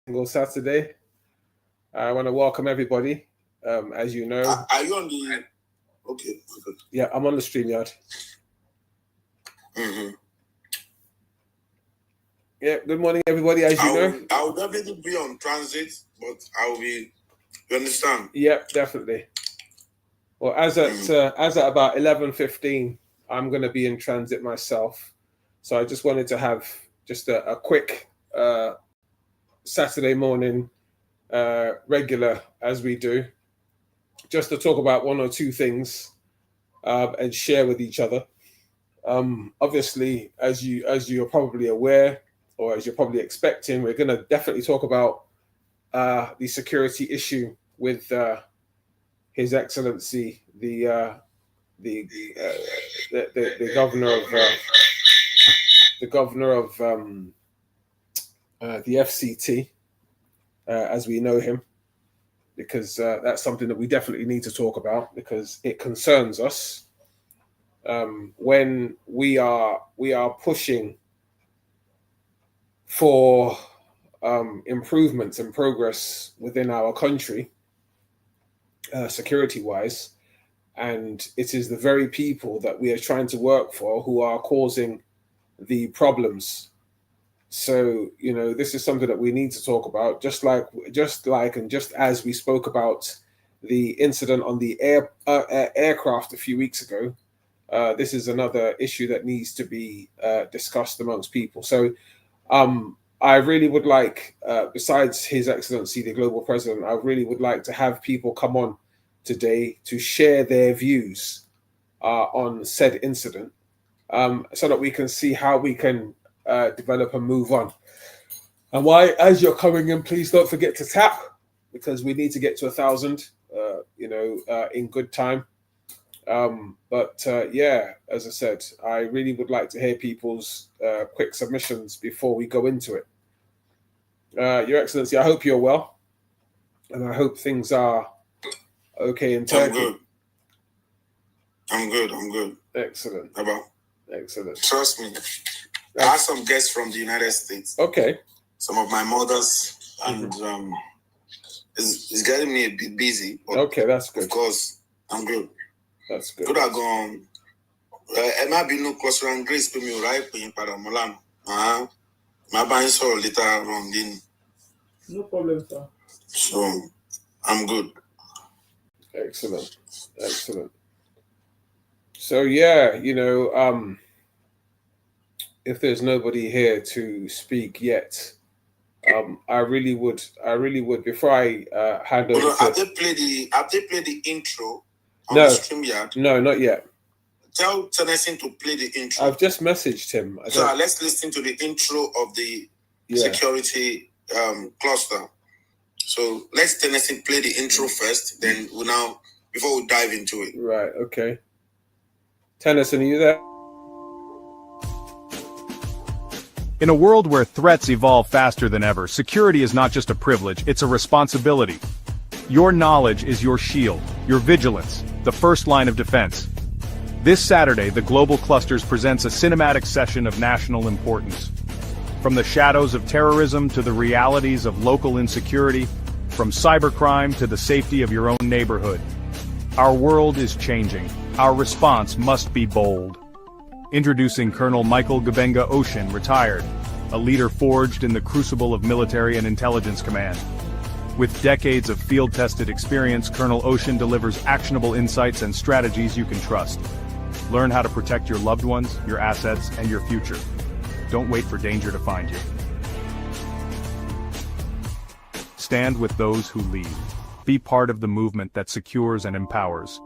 Single Saturday. I want to welcome everybody. As you know, are you on the? Okay. Yeah, I'm on the StreamYard. Mm-hmm. Yeah. Good morning, everybody. As you know, I will definitely be on transit, but I will be. You understand? Yeah, definitely. Well, as at about 11:15, I'm going to be in transit myself. So I just wanted to have just a quick Saturday morning regular as we do, just to talk about one or two things and share with each other. Obviously, as you're probably aware, or as you're probably expecting, we're going to definitely talk about the security issue with His Excellency the governor of the FCT, as we know him, because that's something that we definitely need to talk about because it concerns us. When we are pushing for improvements and progress within our country, security-wise, and it is the very people that we are trying to work for who are causing the problems. So, this is something that we need to talk about, just as we spoke about the incident on the aircraft a few weeks ago. This is another issue that needs to be discussed amongst people. So, I really would like, besides His Excellency, the Global President, I really would like to have people come on today to share their views on said incident, so that we can see how we can develop and move on. And why, as you're coming in, please don't forget to tap, because we need to get to 1,000, in good time. Yeah, as I said, I really would like to hear people's quick submissions before we go into it. Your Excellency, I hope you're well, and I hope things are okay in Turkey. I'm good. Excellent. How about? Excellent. Trust me. I have some guests from the United States. Okay. Some of my mothers, and it's getting me a bit busy. Okay, that's good. Of course, I'm good. That's good. Good. I gone. It might be no closer and grace to me right in Paramolam. My buying so later on in. No problem, sir. So I'm good. Excellent. So yeah, if there's nobody here to speak yet, I really would before I hand over to. Have they played the intro on No, the StreamYard? No, not yet. Tell Tennessee to play the intro. I've just messaged him. So let's listen to the intro of the security cluster. So let's Tennessee play the intro first, then before we dive into it. Right, okay. Tennessee, are you there? In a world where threats evolve faster than ever, security is not just a privilege, it's a responsibility. Your knowledge is your shield, your vigilance, the first line of defense. This Saturday, the Global Clusters presents a cinematic session of national importance. From the shadows of terrorism to the realities of local insecurity, from cybercrime to the safety of your own neighborhood. Our world is changing. Our response must be bold. Introducing Colonel Michael Gbenga Oshin, retired, a leader forged in the crucible of military and intelligence command. With decades of field-tested experience, Colonel Oshin delivers actionable insights and strategies you can trust. Learn how to protect your loved ones, your assets, and your future. Don't wait for danger to find you. Stand with those who lead. Be part of the movement that secures and empowers.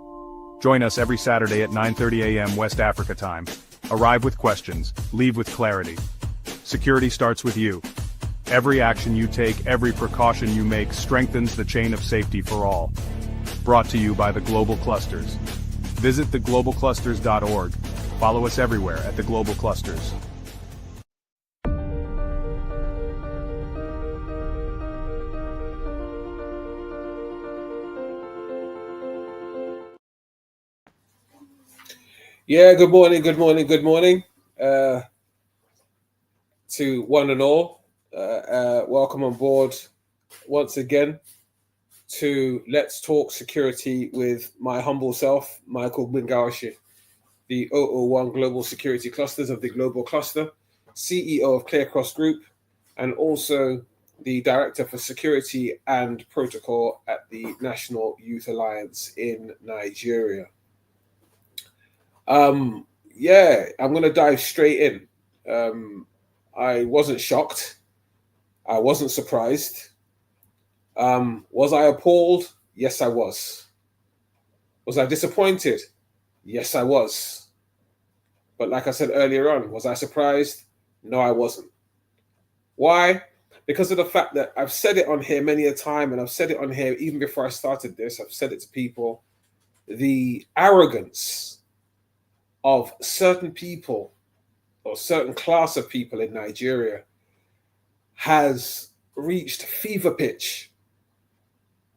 Join us every Saturday at 9:30 a.m. West Africa time. Arrive with questions, leave with clarity. Security starts with you. Every action you take, every precaution you make strengthens the chain of safety for all. Brought to you by the Global Clusters. Visit theglobalclusters.org. Follow us everywhere at the Global Clusters. Yeah, good morning to one and all. Welcome on board once again to Let's Talk Security with my humble self, Michael Gbenga Oshin, the 001 Global Security Clusters of the Global Cluster, CEO of Clear Cross Group, and also the Director for Security and Protocol at the National Youth Alliance in Nigeria. I'm going to dive straight in. I wasn't shocked. I wasn't surprised. Was I appalled? Yes, I was. Was I disappointed? Yes, I was. But like I said earlier on, was I surprised? No, I wasn't. Why? Because of the fact that I've said it on here many a time, and I've said it on here even before I started this, I've said it to people, the arrogance of certain people or certain class of people in Nigeria has reached fever pitch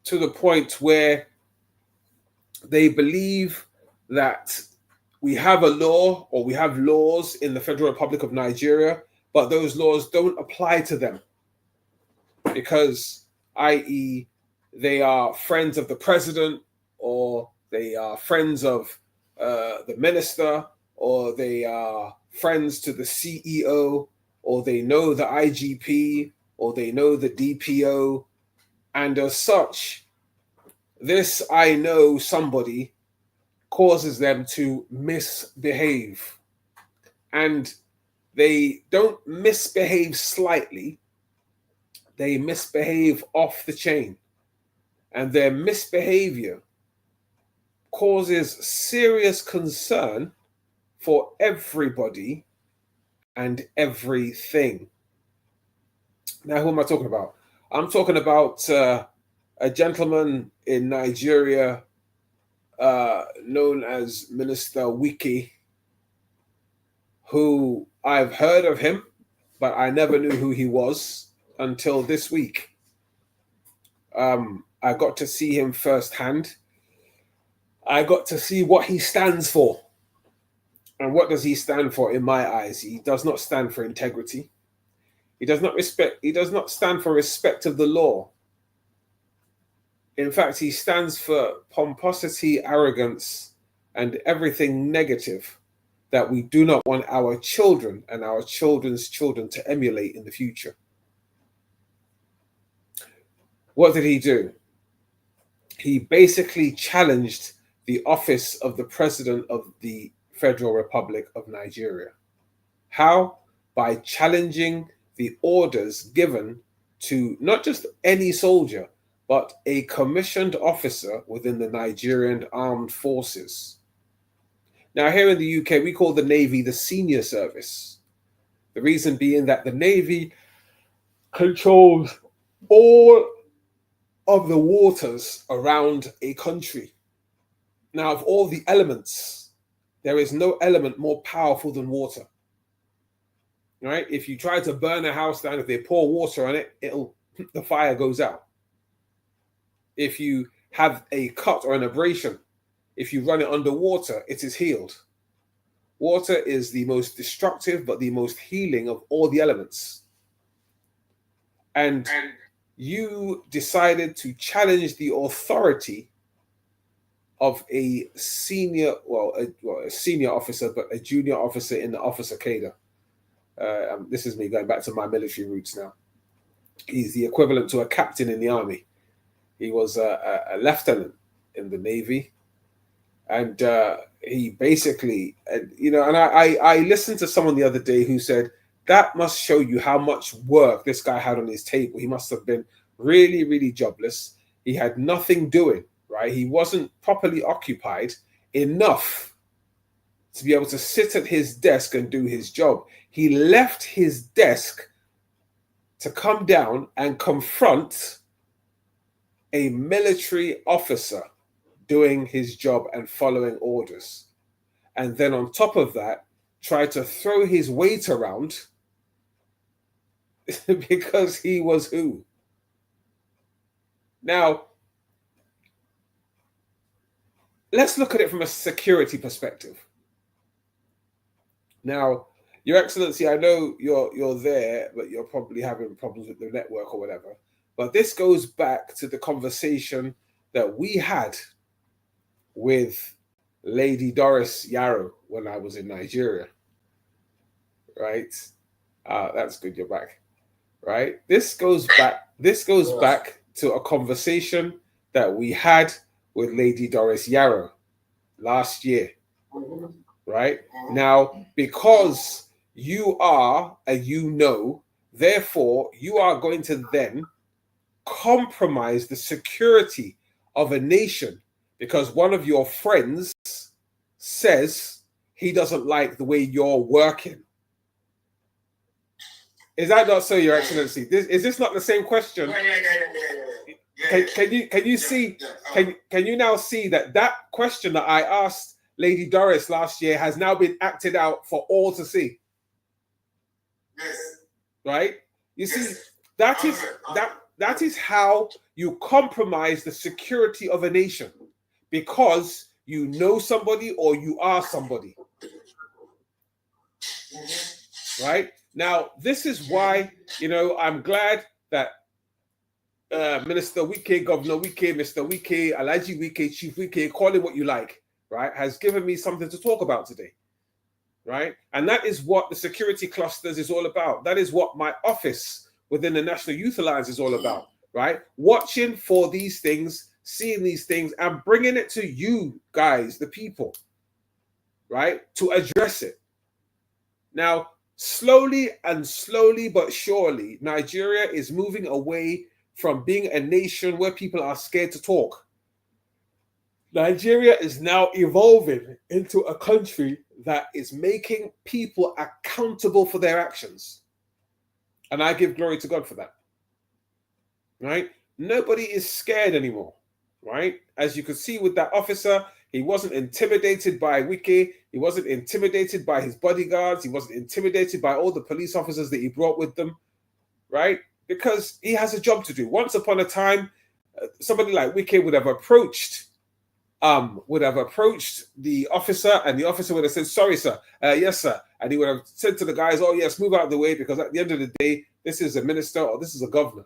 to the point where they believe that we have a law or we have laws in the Federal Republic of Nigeria, but those laws don't apply to them because, i.e., they are friends of the president, or they are friends of the minister, or they are friends to the CEO, or they know the IGP, or they know the DPO. And as such, this I know somebody causes them to misbehave. And they don't misbehave slightly, they misbehave off the chain. And their misbehavior causes serious concern for everybody and everything. Now, who am I talking about? I'm talking about a gentleman in Nigeria known as Minister Wiki, who I've heard of him, but I never knew who he was until this week. I got to see him firsthand. I got to see what he stands for. And what does he stand for in my eyes? He does not stand for integrity. He does not stand for respect of the law. In fact, he stands for pomposity, arrogance, and everything negative that we do not want our children and our children's children to emulate in the future. What did he do? He basically challenged the office of the President of the Federal Republic of Nigeria. How? By challenging the orders given to not just any soldier, but a commissioned officer within the Nigerian Armed Forces. Now, here in the UK, we call the Navy the senior service. The reason being that the Navy controls all of the waters around a country. Now, of all the elements, there is no element more powerful than water. Right? If you try to burn a house down, if they pour water on it, the fire goes out. If you have a cut or an abrasion, if you run it underwater, it is healed. Water is the most destructive, but the most healing of all the elements. And you decided to challenge the authority of a senior, a senior officer, but a junior officer in the officer cadre. This is me going back to my military roots now. He's the equivalent to a captain in the army. He was a lieutenant in the Navy. And he basically, and I listened to someone the other day who said, that must show you how much work this guy had on his table. He must have been really, really jobless. He had nothing doing, right? He wasn't properly occupied enough to be able to sit at his desk and do his job. He left his desk to come down and confront a military officer doing his job and following orders. And then on top of that, try to throw his weight around because he was who? Now, let's look at it from a security perspective. Now, Your Excellency, I know you're there, but you're probably having problems with the network or whatever. But this goes back to the conversation that we had with Lady Doris Yarrow when I was in Nigeria, right? That's good. You're back, right? This goes back. This goes back to a conversation that we had with Lady Doris Yarrow last year, right? Now, because you are a therefore you are going to then compromise the security of a nation because one of your friends says he doesn't like the way you're working. Is that not so, Your Excellency? Is this not the same question? Can you see? Can you now see that question that I asked Lady Doris last year has now been acted out for all to see? Yes. Right? You see, that is how you compromise the security of a nation, because you know somebody or you are somebody. Right? Now, this is why, I'm glad that Minister Wike, Governor Wike, Mr. Wike, Alhaji Wike, Chief Wike, call it what you like, right, has given me something to talk about today, right? And that is what the security clusters is all about. That is what my office within the National Youth Alliance is all about, right? Watching for these things, seeing these things, and bringing it to you guys, the people, right, to address it. Now, slowly but surely, Nigeria is moving away from being a nation where people are scared to talk. Nigeria is now evolving into a country that is making people accountable for their actions. And I give glory to God for that. Right? Nobody is scared anymore. Right? As you could see with that officer, he wasn't intimidated by Wike. He wasn't intimidated by his bodyguards. He wasn't intimidated by all the police officers that he brought with them. Right? Because he has a job to do. Once upon a time, somebody like Wike would have approached the officer, and the officer would have said, "Sorry, sir. Yes, sir." And he would have said to the guys, "Oh, yes, move out of the way, because at the end of the day, this is a minister or this is a governor."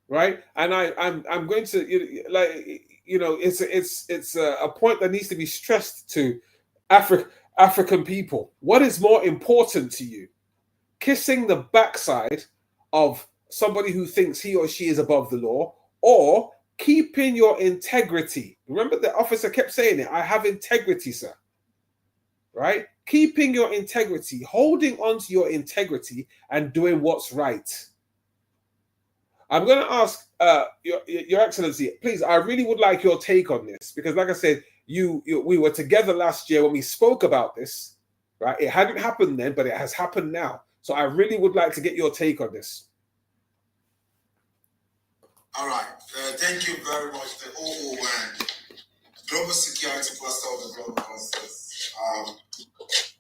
Right? And I'm going to it's a point that needs to be stressed to African people. What is more important to you? Kissing the backside of somebody who thinks he or she is above the law, or keeping your integrity? Remember, the officer kept saying it. I have integrity, sir. Right? Keeping your integrity, holding on to your integrity, and doing what's right. I'm going to ask Your Excellency, please, I really would like your take on this, because like I said, we were together last year when we spoke about this, right? It hadn't happened then, but it has happened now. So I really would like to get your take on this. All right. Thank you very much. The OON, Global Security Cluster of the Global Clusters.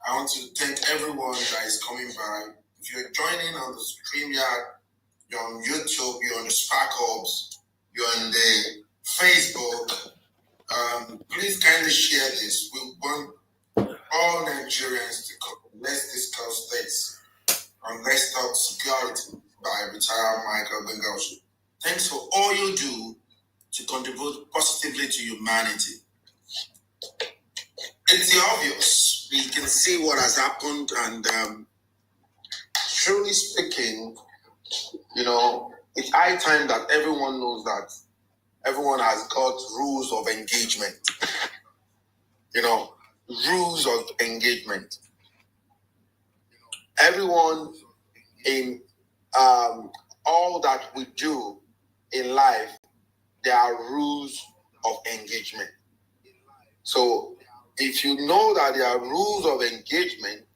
I want to thank everyone that is coming by. If you're joining on the StreamYard, you're on YouTube, you're on the Spark Hubs, you're on the Facebook, please kindly share this. We want all Nigerians to come. Let's discuss this. Let's talk security by retired Michael Gbenga Oshin. Thanks for all you do to contribute positively to humanity. It's the obvious. We can see what has happened, and truly speaking, it's high time that everyone knows that everyone has got rules of engagement. Rules of engagement. Everyone in all that we do in life, there are rules of engagement. So if you know that there are rules of engagement,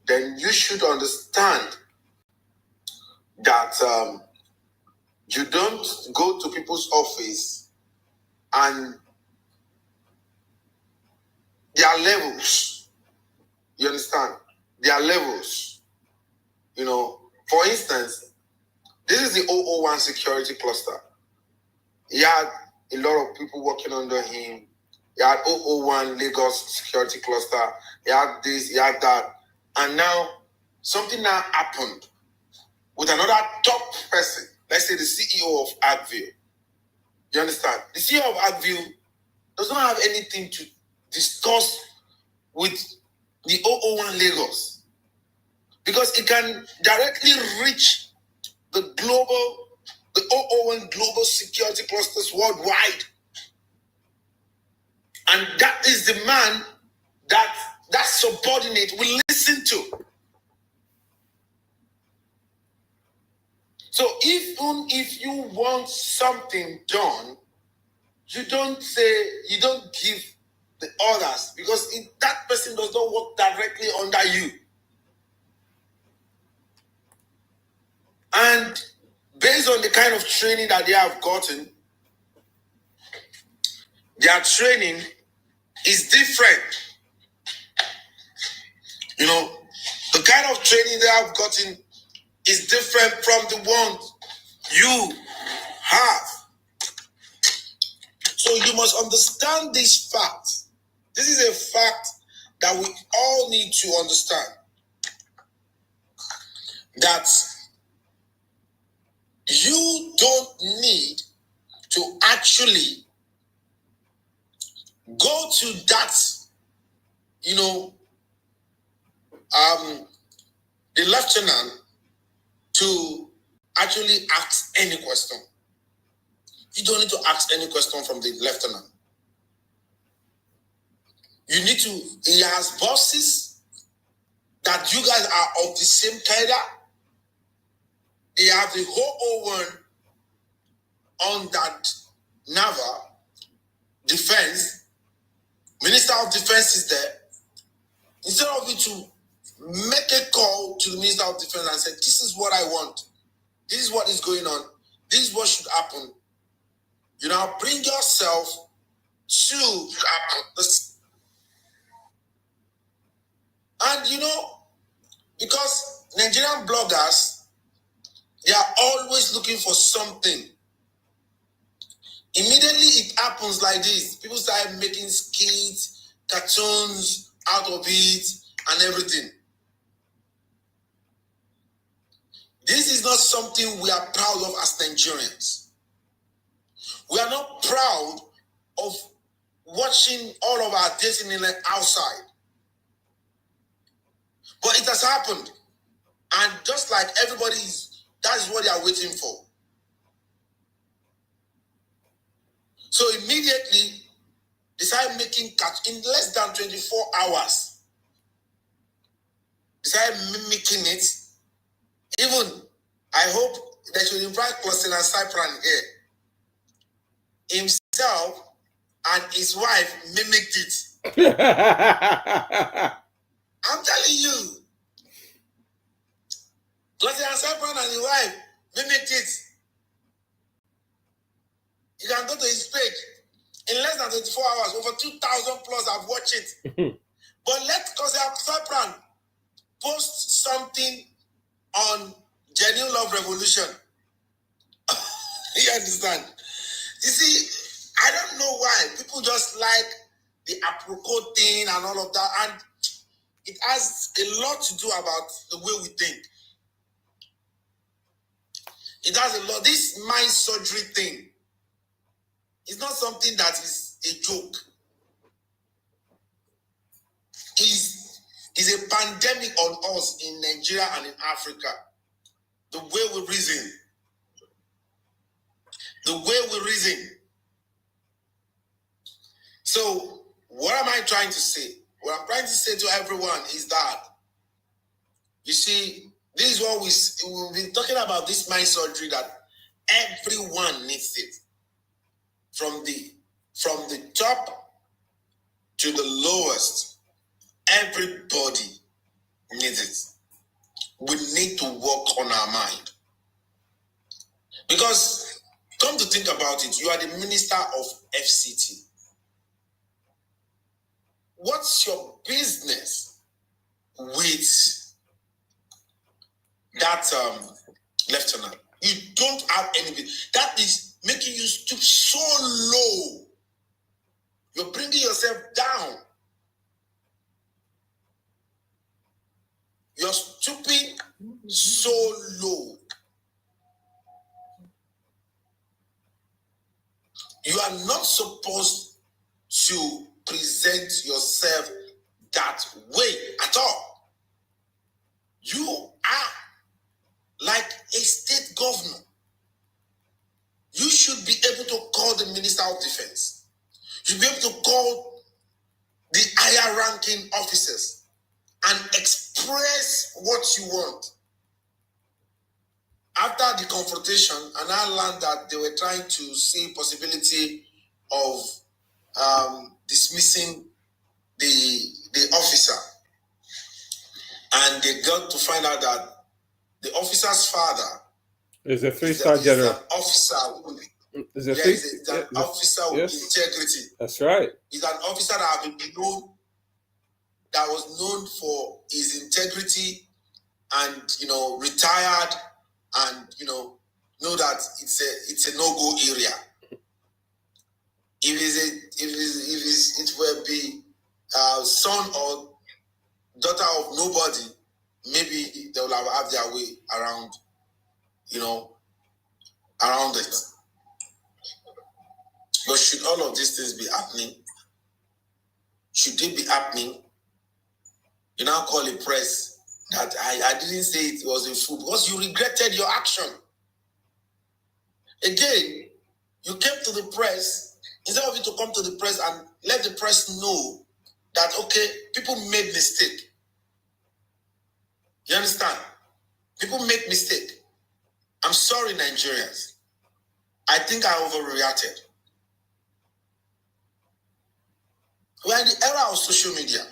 then you should understand that you don't go to people's office, and there are levels. You understand? There are levels. For instance, this is the 001 security cluster. He had a lot of people working under him. You had 001 Lagos security cluster. You had this, you had that. And now, something now happened with another top person. Let's say the CEO of Agville. You understand? The CEO of Agville does not have anything to discuss with the 001 Lagos because it can directly reach the 001 global security clusters worldwide. And that is the man that subordinate will listen to. So even if you want something done, you don't give the orders because that person does not work directly under you. And based on the kind of training that they have gotten, their training is different. You know, the kind of training they have gotten is different from the ones you have. So you must understand this fact. This is a fact that we all need to understand. That you don't need to actually go to that, the lieutenant to actually ask any question. You don't need to ask any question from the lieutenant. You need to, he has bosses that you guys are of the same cadre. They have the whole one on that naval defense. Minister of Defense is there. Instead of you to make a call to the Minister of Defense and say, this is what I want. This is what is going on. This is what should happen. Bring yourself to this. And because Nigerian bloggers, they are always looking for something. Immediately it happens like this. People start making skits, cartoons out of it and everything. This is not something we are proud of as Nigerians. We are not proud of watching all of our dating outside. But it has happened. And just like everybody that is what they are waiting for. So immediately, they started making cuts in less than 24 hours. They started mimicking it. Even, I hope they should invite Colonel Cypran here. Himself and his wife mimicked it. I'm telling you. Colonel Cypran and his wife mimicked it. You can go to his page. In less than 24 hours, over 2,000 plus have watched it. But let Colonel Cypran post something on Genuine Love Revolution. You understand? You see, I don't know why. People just like the apropos thing and all of that. And it has a lot to do about the way we think. It has a lot. This mind surgery thing is not something that is a joke. It's a pandemic on us in Nigeria and in Africa. The way we reason. The way we reason. So, what am I trying to say? What I'm trying to say to everyone is that, you see, this is what we've been talking about, this mind surgery, that everyone needs it. From the top to the lowest, everybody needs it. We need to work on our mind. Because, come to think about it, you are the minister of FCT. What's your business with that lieutenant? You don't have any business. That is making you stoop so low. You're bringing yourself down. You're stooping so low. You are not supposed to present yourself that way at all. You are like a state governor. You should be able to call the Minister of Defense. You should be able to call the higher ranking officers and express what you want. After the confrontation, and I learned that they were trying to see possibility of dismissing the officer, and they got to find out that the officer's father is a three-star general. An officer officer with integrity. That's right. He's an officer that was known for his integrity, and retired, and know that it's a no-go area. If it will be son or daughter of nobody, maybe they will have their way around, around it. But should all of these things be happening? Should they be happening? You now call a press that I didn't say it was a fool because you regretted your action. Again, you came to the press, instead of you to come to the press and let the press know that, okay, people made mistake. You understand? People make mistake. I'm sorry, Nigerians. I think I overreacted. We're in the era of social media.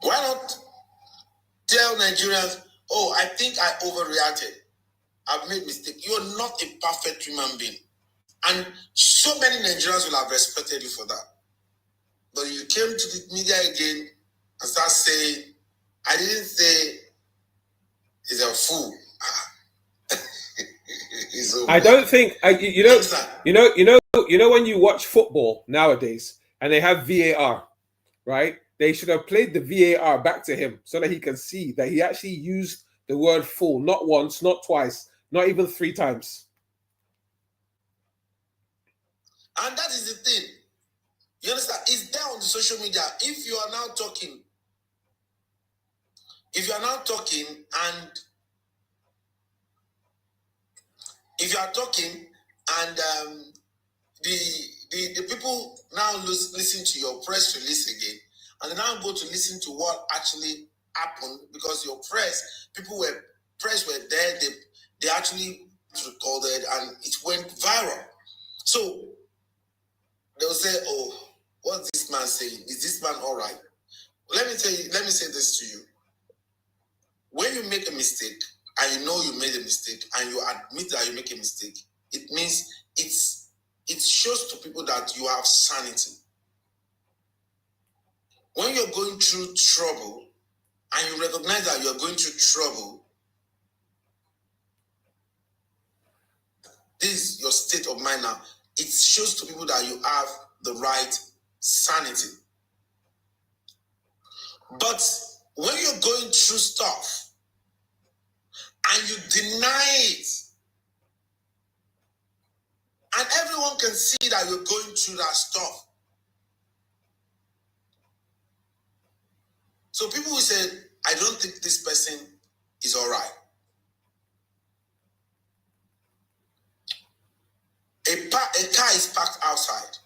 Why not tell Nigerians, oh, I think I overreacted. I've made mistake. You're not a perfect human being. And so many Nigerians will have respected you for that. But you came to the media again and start saying, I didn't say he's a fool. I don't think when you watch football nowadays and they have VAR, right? They should have played the VAR back to him so that he can see that he actually used the word fool, not once, not twice, not even 3 times. And that is the thing. You understand? It's there on the social media. If you are now talking and the people now listen to your press release again, and they now go to listen to what actually happened, because your press were there, they actually recorded and it went viral. So they'll say, oh, what's this man saying? Is this man all right? Let me say this to you. When you make a mistake and you know you made a mistake and you admit that you make a mistake, it means it shows to people that you have sanity. When you're going through trouble and you recognize that you're going through trouble, this is your state of mind now. It shows to people that you have the right sanity. But when you're going through stuff and you deny it, and everyone can see that you're going through that stuff, so people will say, I don't think this person is all right. A car is parked outside.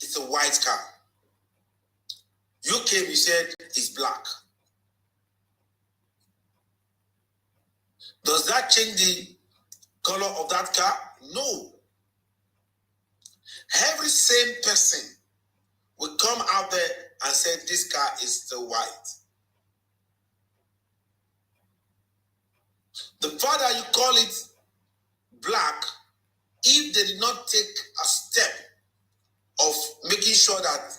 It's a white car. You came, you said it's black. Does that change the color of that car? No. Every same person will come out there and say this car is still white. The fact that you call it black, if they did not take a step of making sure that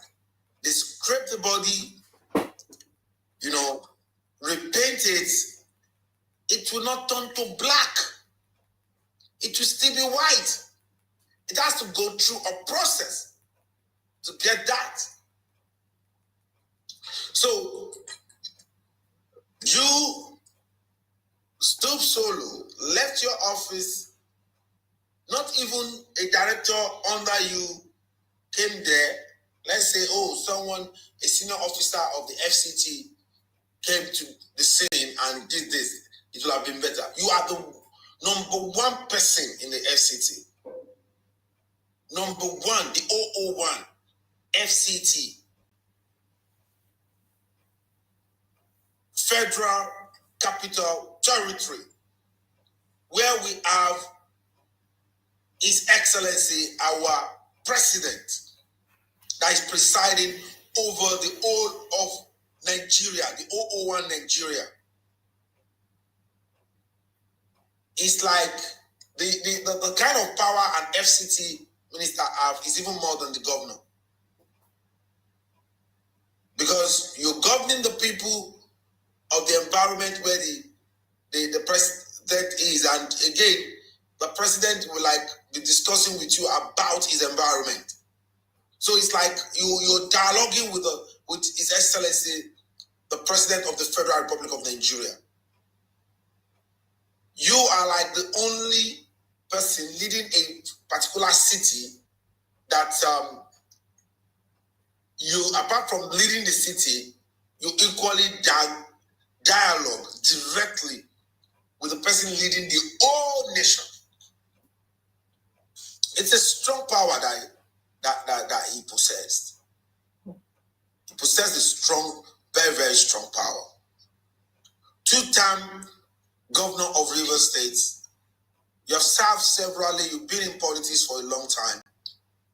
they scrape the body, repaint it, it will not turn to black. It will still be white. It has to go through a process to get that. So you, Stoop Solo, left your office, not even a director under you came there. Let's say, oh, someone, a senior officer of the FCT came to the scene and did this. It would have been better. You are the number one person in the FCT. Number one, the 001, FCT. Federal Capital Territory, where we have His Excellency, our President, that is presiding over the whole of Nigeria, the 001 Nigeria. It's like the kind of power an FCT minister have is even more than the governor. Because you're governing the people of the environment where the president is, and again, the president will like be discussing with you about his environment. So it's like you're dialoguing with His Excellency, the President of the Federal Republic of Nigeria. You are like the only person leading a particular city that you, apart from leading the city, you equally dialogue directly with the person leading the whole nation. It's a strong power that he possessed. He possessed a strong, very, very strong power. 2-time governor of Rivers State. You have served severally. You've been in politics for a long time.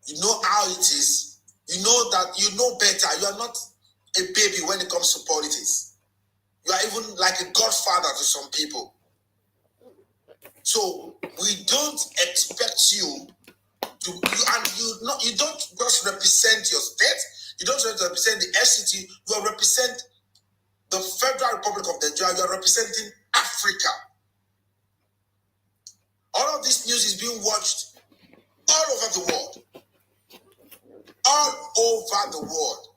You know how it is. You know that you know better. You are not a baby when it comes to politics. You are even like a godfather to some people. So we don't expect you to, you don't just represent your state. You don't just represent the FCT. You represent the Federal Republic of Nigeria. You are representing Africa. All of this news is being watched all over the world. All over the world.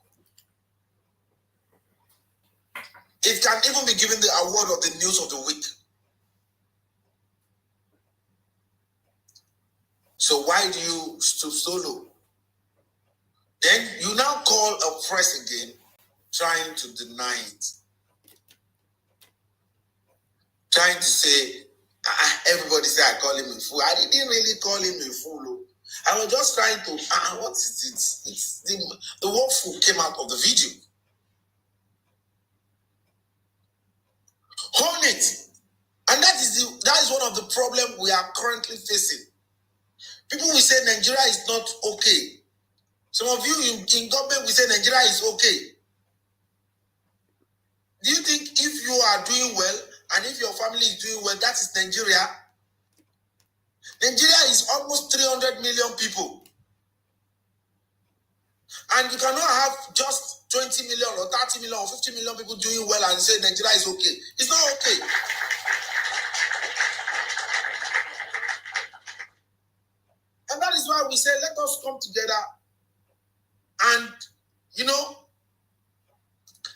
It can even be given the award of the news of the week. So why do you stoop solo? Then you now call a press again, trying to deny it. Trying to say, everybody say I call him a fool. I didn't really call him a fool. I was just trying to, what is it? It's the word fool came out of the video. Own it. And that is one of the problems we are currently facing. People will say Nigeria is not okay. Some of you in government will say Nigeria is okay. Do you think if you are doing well and if your family is doing well, that is Nigeria? Nigeria is almost 300 million people. And you cannot have just 20 million or 30 million or 50 million people doing well and say Nigeria is okay. It's not okay. And that is why we say, let us come together and,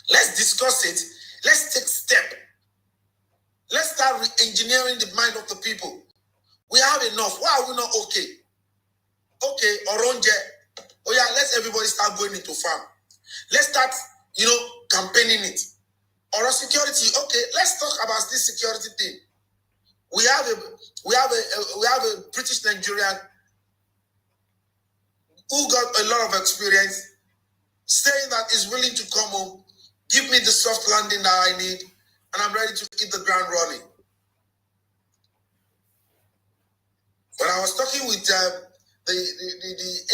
let's discuss it. Let's take step. Let's start re-engineering the mind of the people. We have enough. Why are we not okay? Okay, Oronje. Oh yeah, let's everybody start going into farm. Let's start, campaigning it. Or security. Okay, let's talk about this security thing. We have a British Nigerian who got a lot of experience, saying that he's willing to come home, give me the soft landing that I need, and I'm ready to hit the ground running. But I was talking with the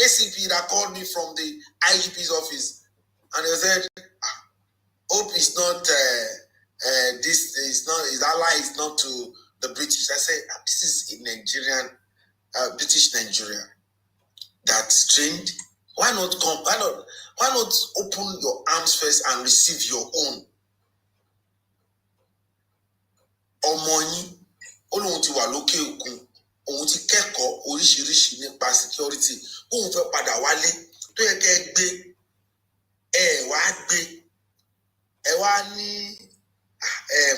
ACP that called me from the IGP's office, and they said, "Hope is not his ally is not to the British." I said, "This is a Nigerian, British Nigeria that's trained. Why not come? Why not open your arms first and receive your own? Or money, all want to look. òun ti kẹ́kọ̀ọ́ oríṣiríṣi nípa security òun fẹ́ padà wálé tó yẹ kẹ́ gbé ẹ wá ní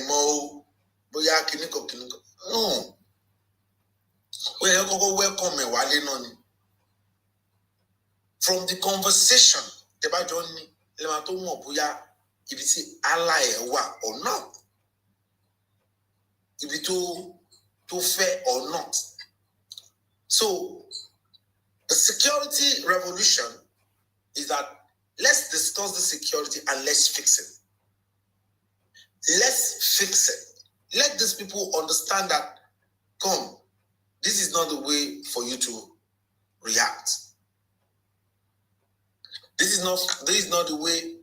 mọ o bóyá kìnnìkan no ó yẹ kọ́kọ́ welcome ẹ̀ wálé náà ni from the conversation tẹ́ bá jọ ní ẹ máa tó mọ̀ bóyá ibi tí ally ẹ̀ wà or not ibi tó fẹ́ or not. So the security revolution is that let's discuss the security and let's fix it. Let's fix it. Let these people understand that, come, this is not the way for you to react. This is not the way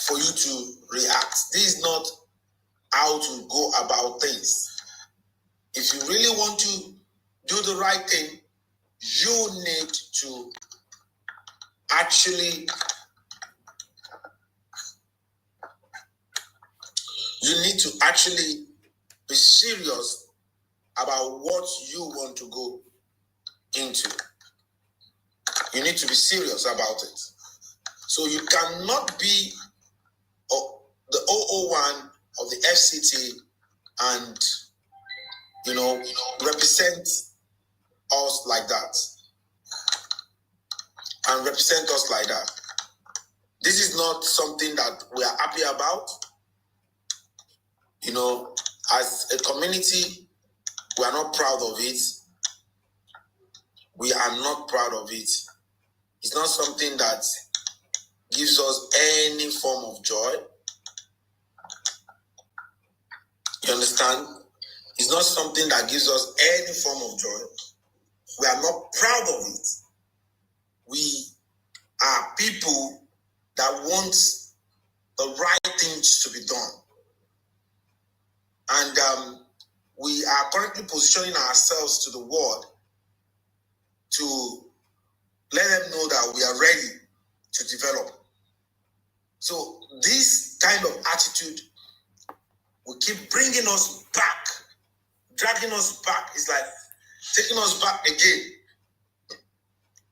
for you to react. This is not how to go about things. If you really want to do the right thing, you need to actually be serious about what you want to go into. You need to be serious about it. So you cannot be the 001 of the FCT and represent us like that. This is not something that we are happy about. As a community, we are not proud of it. We are not proud of it. It's not something that gives us any form of joy. You understand? It's not something that gives us any form of joy. We are not proud of it. We are people that want the right things to be done. And we are currently positioning ourselves to the world to let them know that we are ready to develop. So this kind of attitude will keep bringing us back, dragging us back. It's like taking us back again.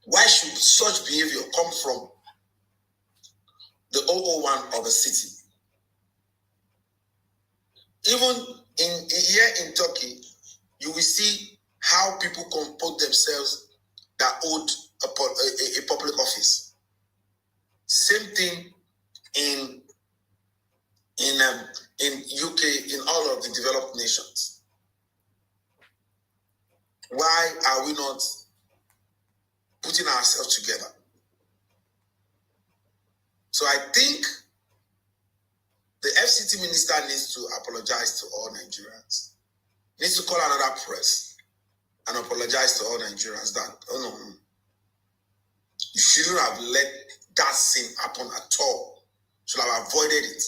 Why should such behavior come from the 001 of a city? Even here in Turkey, you will see how people comport themselves that hold a public office. Same thing in UK, in all of the developed nations. Why are we not putting ourselves together? So I think the FCT minister needs to apologize to all Nigerians. Needs to call another press and apologize to all Nigerians that, you shouldn't have let that sin happen at all. You should have avoided it.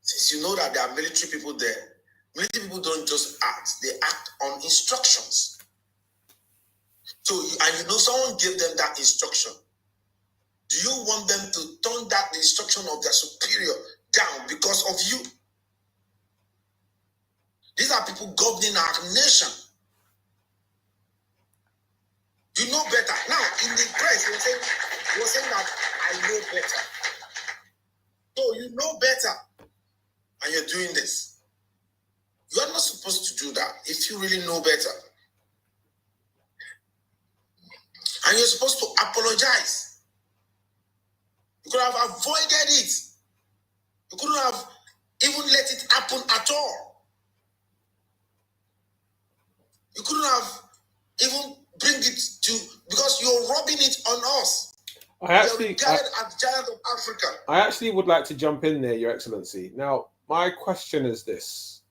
Since you know that there are military people there, military people don't just act, they act on instructions. So, and someone gave them that instruction. Do you want them to turn that instruction of their superior down because of you? These are people governing our nation. You know better. Now, in the press, you were saying that I know better. So you know better, and you're doing this. You are not supposed to do that if you really know better. And you're supposed to apologize. You could have avoided it. You couldn't have even let it happen at all. You couldn't have even bring it to, because you're rubbing it on us. I actually would like to jump in there, Your Excellency. Now, my question is this.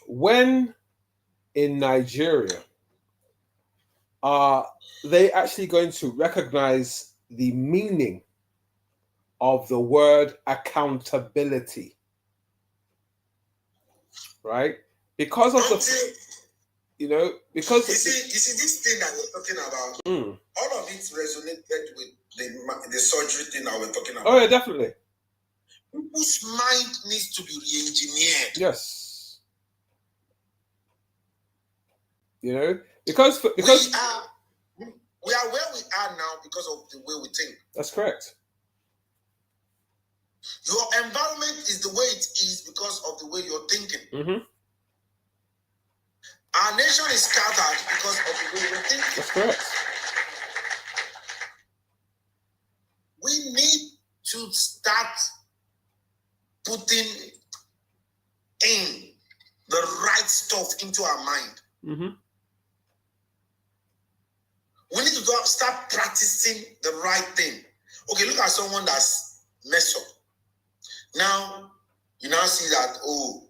When in Nigeria, are they actually going to recognize the meaning of the word accountability? Right? Because of because you see this thing that we're talking about, all of it resonated with the surgery thing that we're talking about. Oh yeah, definitely. People's mind needs to be re-engineered. Yes. You know, because we are where we are now because of the way we think. That's correct. Your environment is the way it is because of the way you're thinking. Mm-hmm. Our nation is scattered because of the way we're thinking. That's correct. We need to start putting in the right stuff into our mind. Mm-hmm. We need to start practicing the right thing. Okay, look at someone that's messed up. Now, you now see that, oh,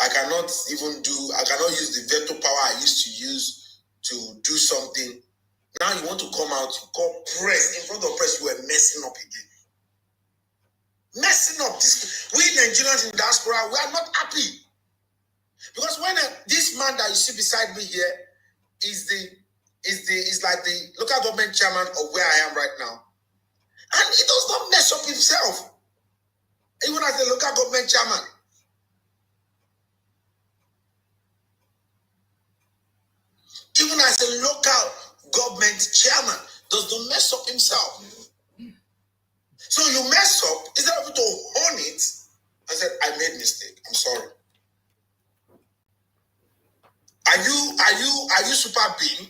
I cannot use the veto power I used to use to do something. Now you want to come out, you call press. In front of press, you were messing up again. Messing up. We Nigerians in diaspora, we are not happy. Because when this man that you see beside me here is like the local government chairman of where I am right now. And he does not mess up himself. Even as the local government chairman. Even as a local government chairman does not mess up himself. So you mess up, instead of you to own it, I said, I made mistake. I'm sorry. Are you super being?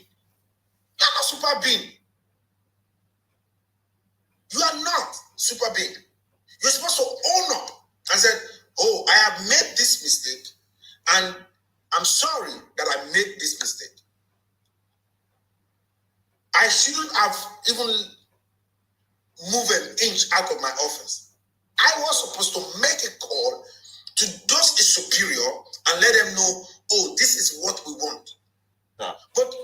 You're not super being. You are not super being. You're supposed to own up and say, oh, I have made this mistake and I'm sorry that I made this mistake. I shouldn't have even moved an inch out of my office. I was supposed to make a call to those superior and let them know, oh, this is what we want. Yeah. But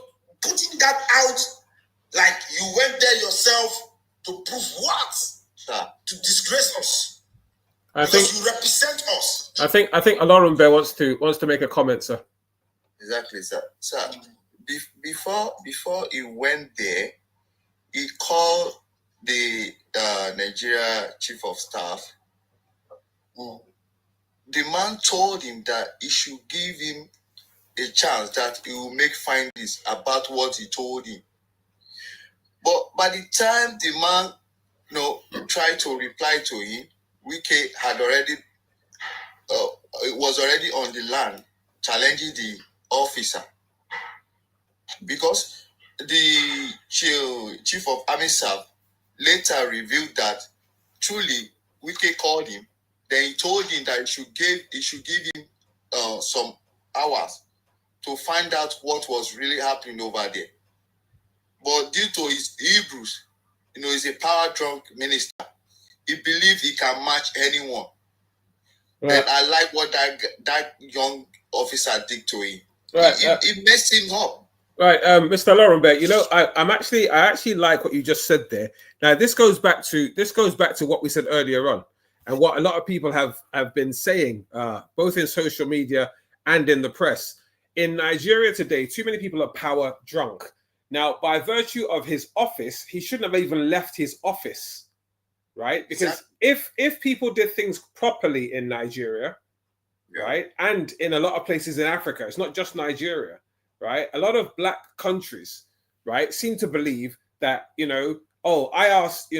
putting that out like you went there yourself to prove what? Yeah. To disgrace us. Because you represent us. I think Alorum Bear wants to make a comment, sir. Exactly, sir. Sir, before he went there, he called the Nigeria Chief of Staff. The man told him that he should give him a chance that he will make findings about what he told him. But by the time the man, tried to reply to him, Wike had already was already on the land challenging the officer, because the chief of army staff later revealed that truly Wike called him. Then he told him that he should give him some hours to find out what was really happening over there. But due to his Hebrews, he's a power-drunk minister. He believed he can match anyone. Right. And I like what that young officer did to him. Right. It messed him up. Right, Mr. Laurenberg, I actually like what you just said there. Now, this goes back to what we said earlier on, and what a lot of people have been saying, both in social media and in the press. In Nigeria today, too many people are power drunk. Now, by virtue of his office, he shouldn't have even left his office, right? Because if people did things properly in Nigeria, right, and in a lot of places in Africa, it's not just Nigeria, right? A lot of black countries, right, seem to believe that, I asked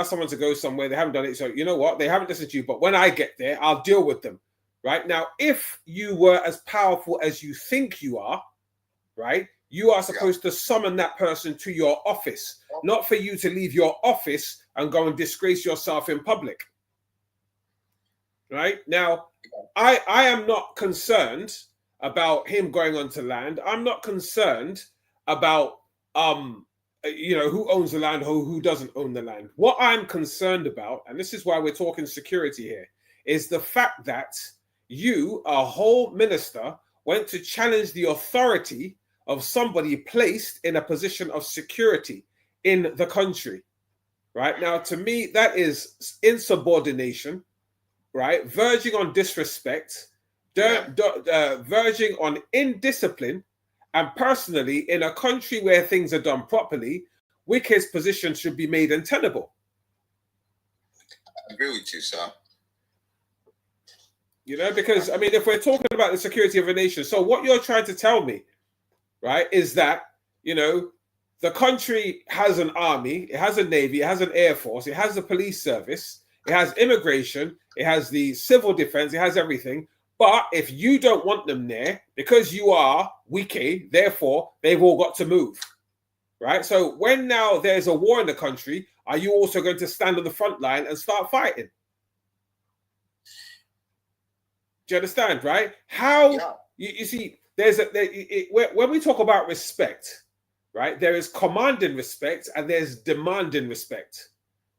someone to go somewhere, they haven't done it, so you know what? They haven't listened to you, but when I get there, I'll deal with them, right? Now, if you were as powerful as you think you are, right, you are supposed to summon that person to your office, not for you to leave your office and go and disgrace yourself in public. Right? Now, I am not concerned about him going onto land. I'm not concerned about who owns the land, who doesn't own the land. What I'm concerned about, and this is why we're talking security here, is the fact that you, a whole minister, went to challenge the authority of somebody placed in a position of security in the country, right? Now, to me, that is insubordination, right? Verging on disrespect, verging on indiscipline, and personally, in a country where things are done properly, Wike's position should be made untenable. I agree with you, sir. Because, if we're talking about the security of a nation, so what you're trying to tell me, right, is that, the country has an army, it has a navy, it has an air force, it has a police service, it has immigration, it has the civil defense, it has everything. But if you don't want them there, because you are Wike, therefore they've all got to move, right? So when now there's a war in the country, are you also going to stand on the front line and start fighting? Do you understand, right? How you see, when we talk about respect, right? There is commanding respect and there's demanding respect,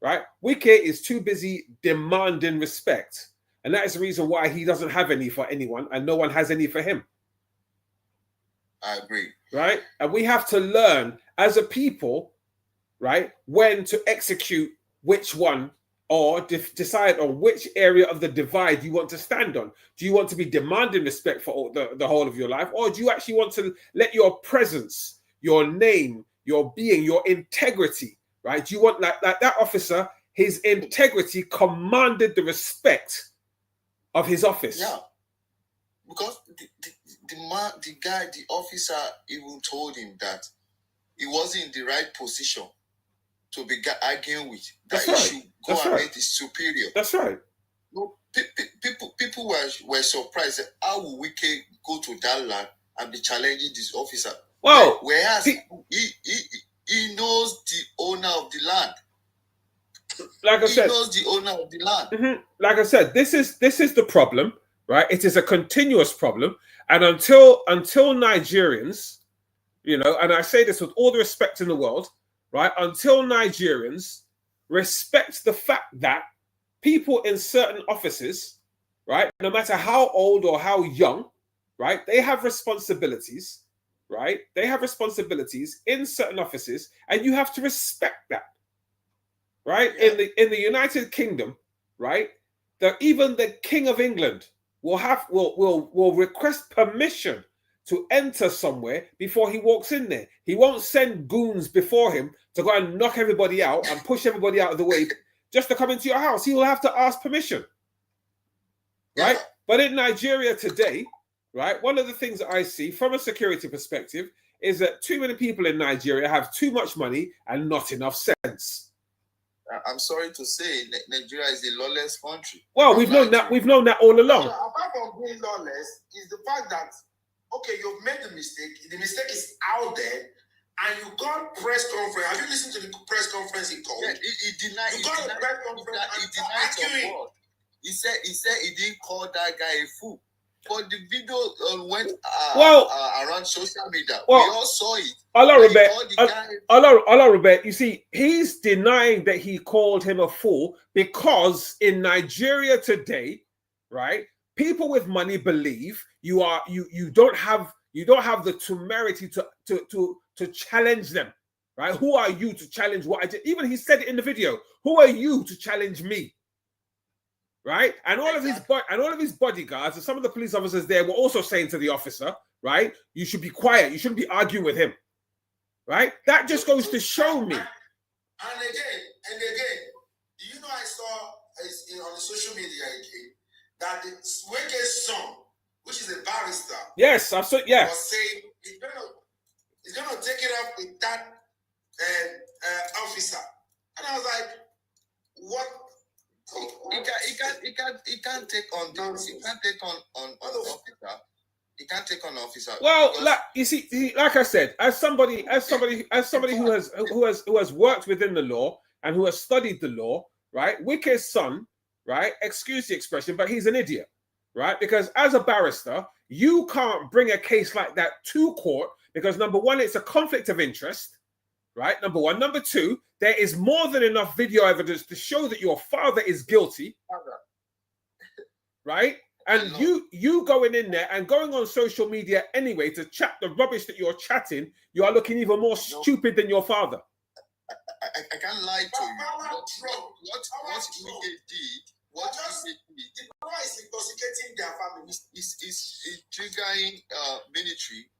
right? Wike is too busy demanding respect, and that is the reason why he doesn't have any for anyone, and no one has any for him. I agree, right? And we have to learn as a people, right, when to execute which one, or decide on which area of the divide you want to stand on. Do you want to be demanding respect for the whole of your life, or do you actually want to let your presence, your name, your being, your integrity, right? Do you want, like that officer, his integrity commanded the respect of his office? Yeah, because the officer even told him that he wasn't in the right position to be arguing with. That he should go and meet his superior. That's right. No, people were surprised that how will Wike go to that land and be challenging this officer? Well, whereas he knows the owner of the land. Like I said, he knows the owner of the land. Mm-hmm. Like I said, this is the problem, right? It is a continuous problem, and until Nigerians, and I say this with all the respect in the world, right? Until Nigerians respect the fact that people in certain offices, right, no matter how old or how young, right, they have responsibilities, right? They have responsibilities in certain offices, and you have to respect that, right? Yeah. In the United Kingdom, right, that even the King of England will request permission to enter somewhere before he walks in there. He won't send goons before him to go and knock everybody out and push everybody out of the way just to come into your house. He will have to ask permission, right? But in Nigeria today, right, one of the things that I see from a security perspective is that too many people in Nigeria have too much money and not enough sense. I'm sorry to say, Nigeria is a lawless country. Well, we've known that all along. Apart from being lawless, is the fact that, okay, you've made the mistake. The mistake is out there, and you got press conference. Have you listened to the press conference he called? Yeah, he denied. You got a press conference. He denied some word. He said he didn't call that guy a fool. But the video went around social media. We all saw it. Robert, you see, he's denying that he called him a fool because in Nigeria today, right, people with money believe you don't have the temerity to challenge them, right? Who are you to challenge what I did? Even he said it in the video. Who are you to challenge me? Right? And all of his bodyguards and some of the police officers there were also saying to the officer, right, you should be quiet. You shouldn't be arguing with him. Right? That just goes to show me. And again, do you know I saw on the social media again that the Weke's son, which is a barrister, yes, I saw, yeah, was saying he's gonna take it up with that officer. And I was like, what? He can't take on this. He can't take on officer. He can't take on officer. Well, like you see, like I said, as somebody who has worked within the law and who has studied the law, right? Wike's son, right? Excuse the expression, but he's an idiot, right? Because as a barrister, you can't bring a case like that to court because number one, it's a conflict of interest, right? Number one. Number two, there is more than enough video evidence to show that your father is guilty, right? And you going in there and going on social media anyway to chat the rubbish that you're chatting, you are looking even more stupid than your father. I can't lie to you. What Wike did, the power is intoxicating their families. Is triggering military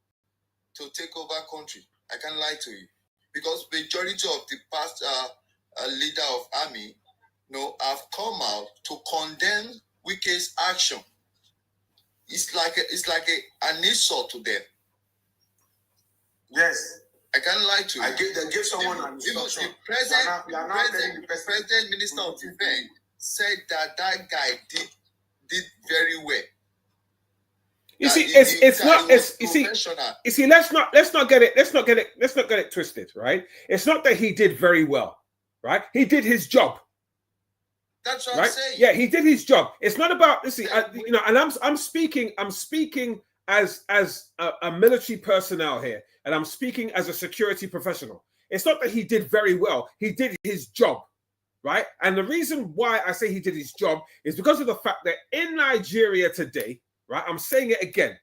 to take over country. I can't lie to you. Because majority of the past leader of army, have come out to condemn Wike's action. It's like an insult to them. Yes. I can't lie to you. They gave someone an instruction. The president minister of defense said that guy did very well. You see, it's not. You see. Let's not get it twisted, right? It's not that he did very well, right? He did his job. That's what right? I'm saying. Yeah, he did his job. It's not about and I'm speaking as a military personnel here, and I'm speaking as a security professional. It's not that he did very well. He did his job, right? And the reason why I say he did his job is because of the fact that in Nigeria today, right? I'm saying it again,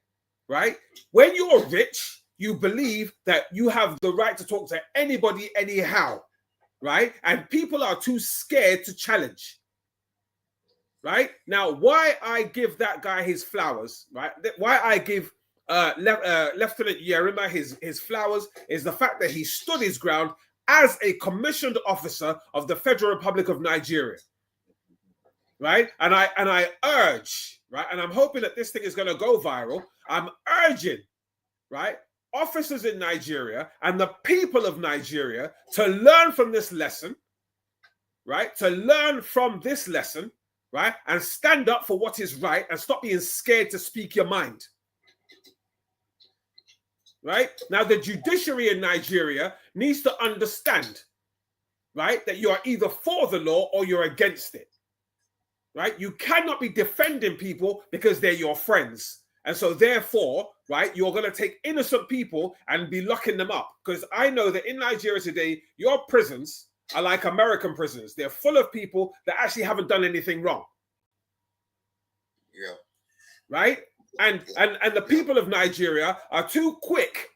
right? When you're rich, you believe that you have the right to talk to anybody anyhow, right? And people are too scared to challenge. Right now, why I give that guy his flowers, right? Why I give Lieutenant Yerima his flowers is the fact that he stood his ground as a commissioned officer of the Federal Republic of Nigeria, right? And I urge, right? And I'm hoping that this thing is going to go viral. I'm urging, right, officers in Nigeria and the people of Nigeria to learn from this lesson, right? To learn from this lesson. Right? And stand up for what is right and stop being scared to speak your mind. Right? Now, the judiciary in Nigeria needs to understand, right, that you are either for the law or you're against it. Right? You cannot be defending people because they're your friends. And so therefore, right, you're going to take innocent people and be locking them up. Because I know that in Nigeria today, your prisons are like American prisons. They're full of people that actually haven't done anything wrong. Yeah. Right? And the people of Nigeria are too quick,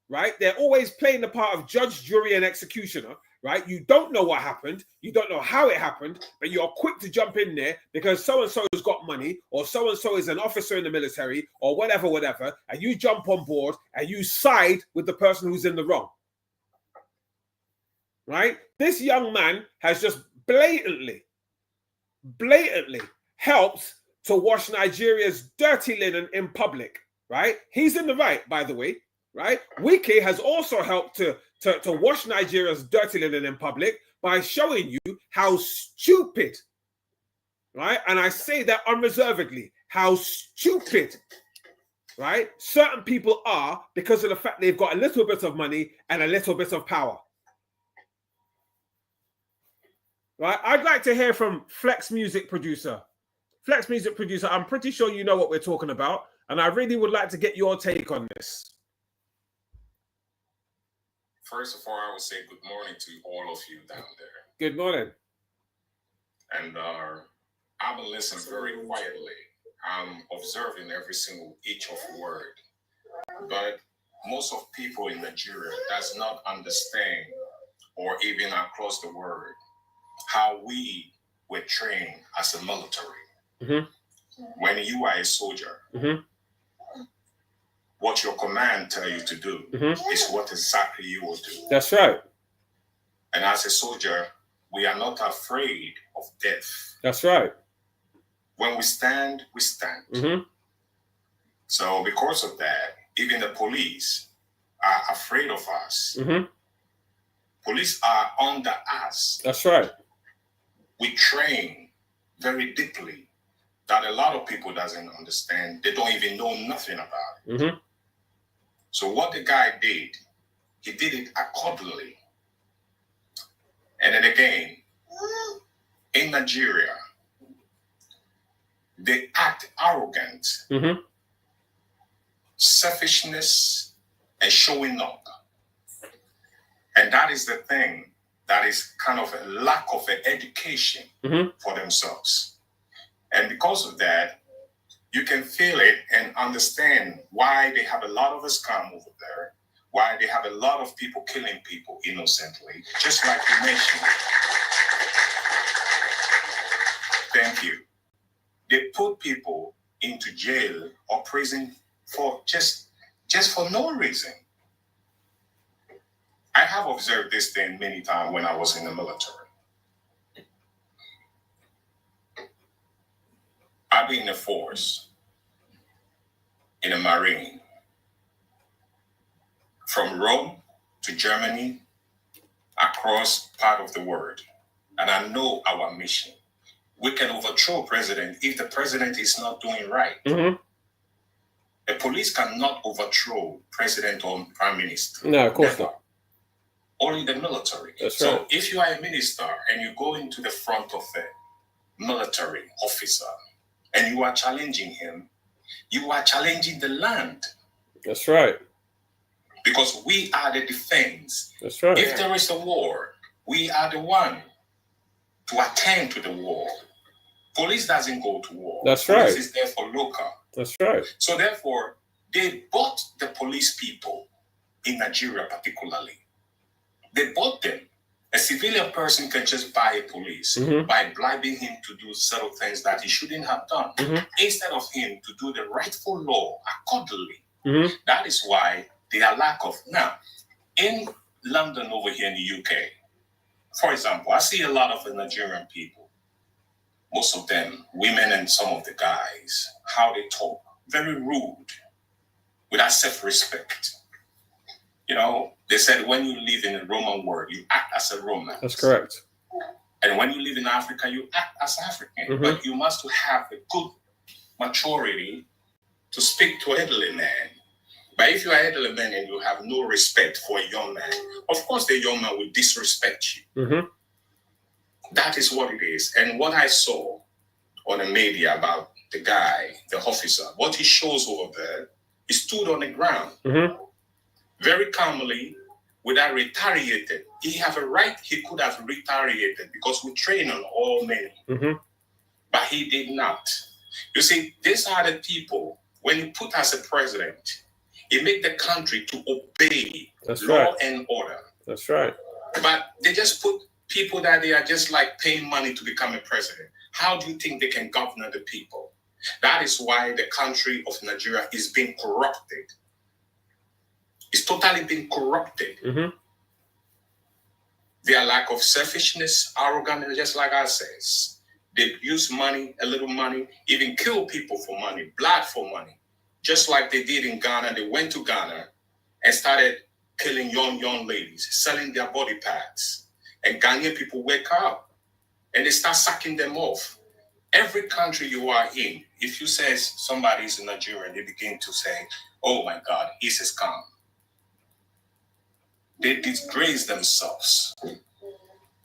right? They're always playing the part of judge, jury, and executioner, right? You don't know what happened. You don't know how it happened, but you're quick to jump in there because so-and-so has got money, or so-and-so is an officer in the military, or whatever, and you jump on board and you side with the person who's in the wrong. Right? This young man has just blatantly helped to wash Nigeria's dirty linen in public, right? He's in the right, by the way, right? Wike has also helped to wash Nigeria's dirty linen in public by showing you how stupid, right? And I say that unreservedly, how stupid, right, certain people are because of the fact they've got a little bit of money and a little bit of power. Right? I'd like to hear from Flex Music Producer. Flex Music Producer, I'm pretty sure you know what we're talking about, and I really would like to get your take on this. First of all, I would say good morning to all of you down there. Good morning. And I've been listening very quietly. I'm observing each of the word. But most of people in Nigeria does not understand, or even across the world, how we were trained as a military. Mm-hmm. When you are a soldier, mm-hmm. what your command tell you to do mm-hmm. is what exactly you will do. That's right. And as a soldier, we are not afraid of death. That's right. When we stand, we stand. Mm-hmm. So because of that, even the police are afraid of us. Mm-hmm. Police are under us. That's right. We train very deeply that a lot of people doesn't understand. They don't even know nothing about it. Mm-hmm. So what the guy did, he did it accordingly. And then again, in Nigeria, they act arrogant, mm-hmm. selfishness, and showing up. And that is the thing that is kind of a lack of an education mm-hmm. for themselves. And because of that, you can feel it and understand why they have a lot of a scam over there, why they have a lot of people killing people innocently, just like you mentioned. Thank you. They put people into jail or prison for just for no reason. I have observed this thing many times when I was in the military. I've been in the force, in the Marine, from Rome to Germany, across part of the world. And I know our mission. We can overthrow president if the president is not doing right. Mm-hmm. The police cannot overthrow president or prime minister. No, of course Never. not. Only the military. That's so right. if you are a minister and you go into the front of a military officer and you are challenging him, you are challenging the land. That's right. Because we are the defense. That's right. If there is a war, we are the one to attend to the war. Police doesn't go to war. That's Police right. is there for local. That's right. So therefore, they bought the police people in Nigeria particularly. They bought them. A civilian person can just buy a police by bribing him to do certain things that he shouldn't have done, instead of him to do the rightful law accordingly. That is why they are lack of. Now, in London over here in the UK, for example, I see a lot of the Nigerian people, most of them, women and some of the guys, how they talk, very rude, without self-respect. You know, they said when you live in a Roman world, you act as a Roman. That's correct. And when you live in Africa, you act as African. But you must have a good maturity to speak to an elderly man. But if you are an elderly man and you have no respect for a young man, of course the young man will disrespect you. That is what it is. And what I saw on the media about the guy, the officer, what he shows over there, he stood on the ground very calmly without retaliating. He have a right, he could have retaliated because we train on all men. But he did not. You see, these are the people, when you put as a president, he make the country to obey law and order. That's right. But they just put people that they are just like paying money to become a president. How do you think they can govern the people? That is why the country of Nigeria is being corrupted. It's totally been corrupted. Their lack of selfishness, arrogant, just like I says. They use money, a little money, even kill people for money, blood for money. Just like they did in Ghana. They went to Ghana and started killing young ladies, selling their body parts. And Ghanaian people wake up and they start sucking them off. Every country you are in, if you say somebody is a Nigerian, they begin to say, oh my God, he's a scam. They disgrace themselves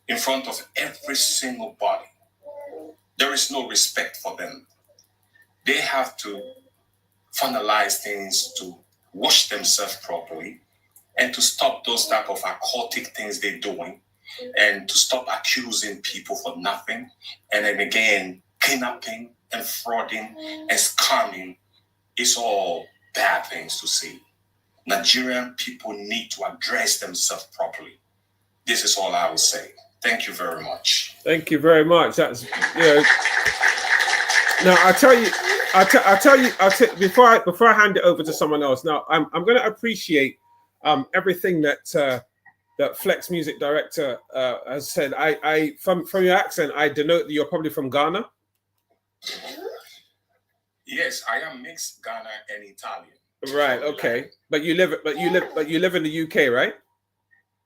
in front of every single body. There is no respect for them. They have to finalize things to wash themselves properly and to stop those type of occultic things they're doing and to stop accusing people for nothing. And then again, kidnapping and frauding and scamming is all bad things to see. Nigerian people need to address themselves properly. This is all I will say. Thank you very much. Thank you very much. That's, you know. Now I'll tell you before I hand it over to someone else. Now I'm going to appreciate everything that that Flex Music Director has said. I from your accent, I denote that you're probably from Ghana. Yes, I am mixed Ghana and Italian. Right. Okay. But you live in the UK, right?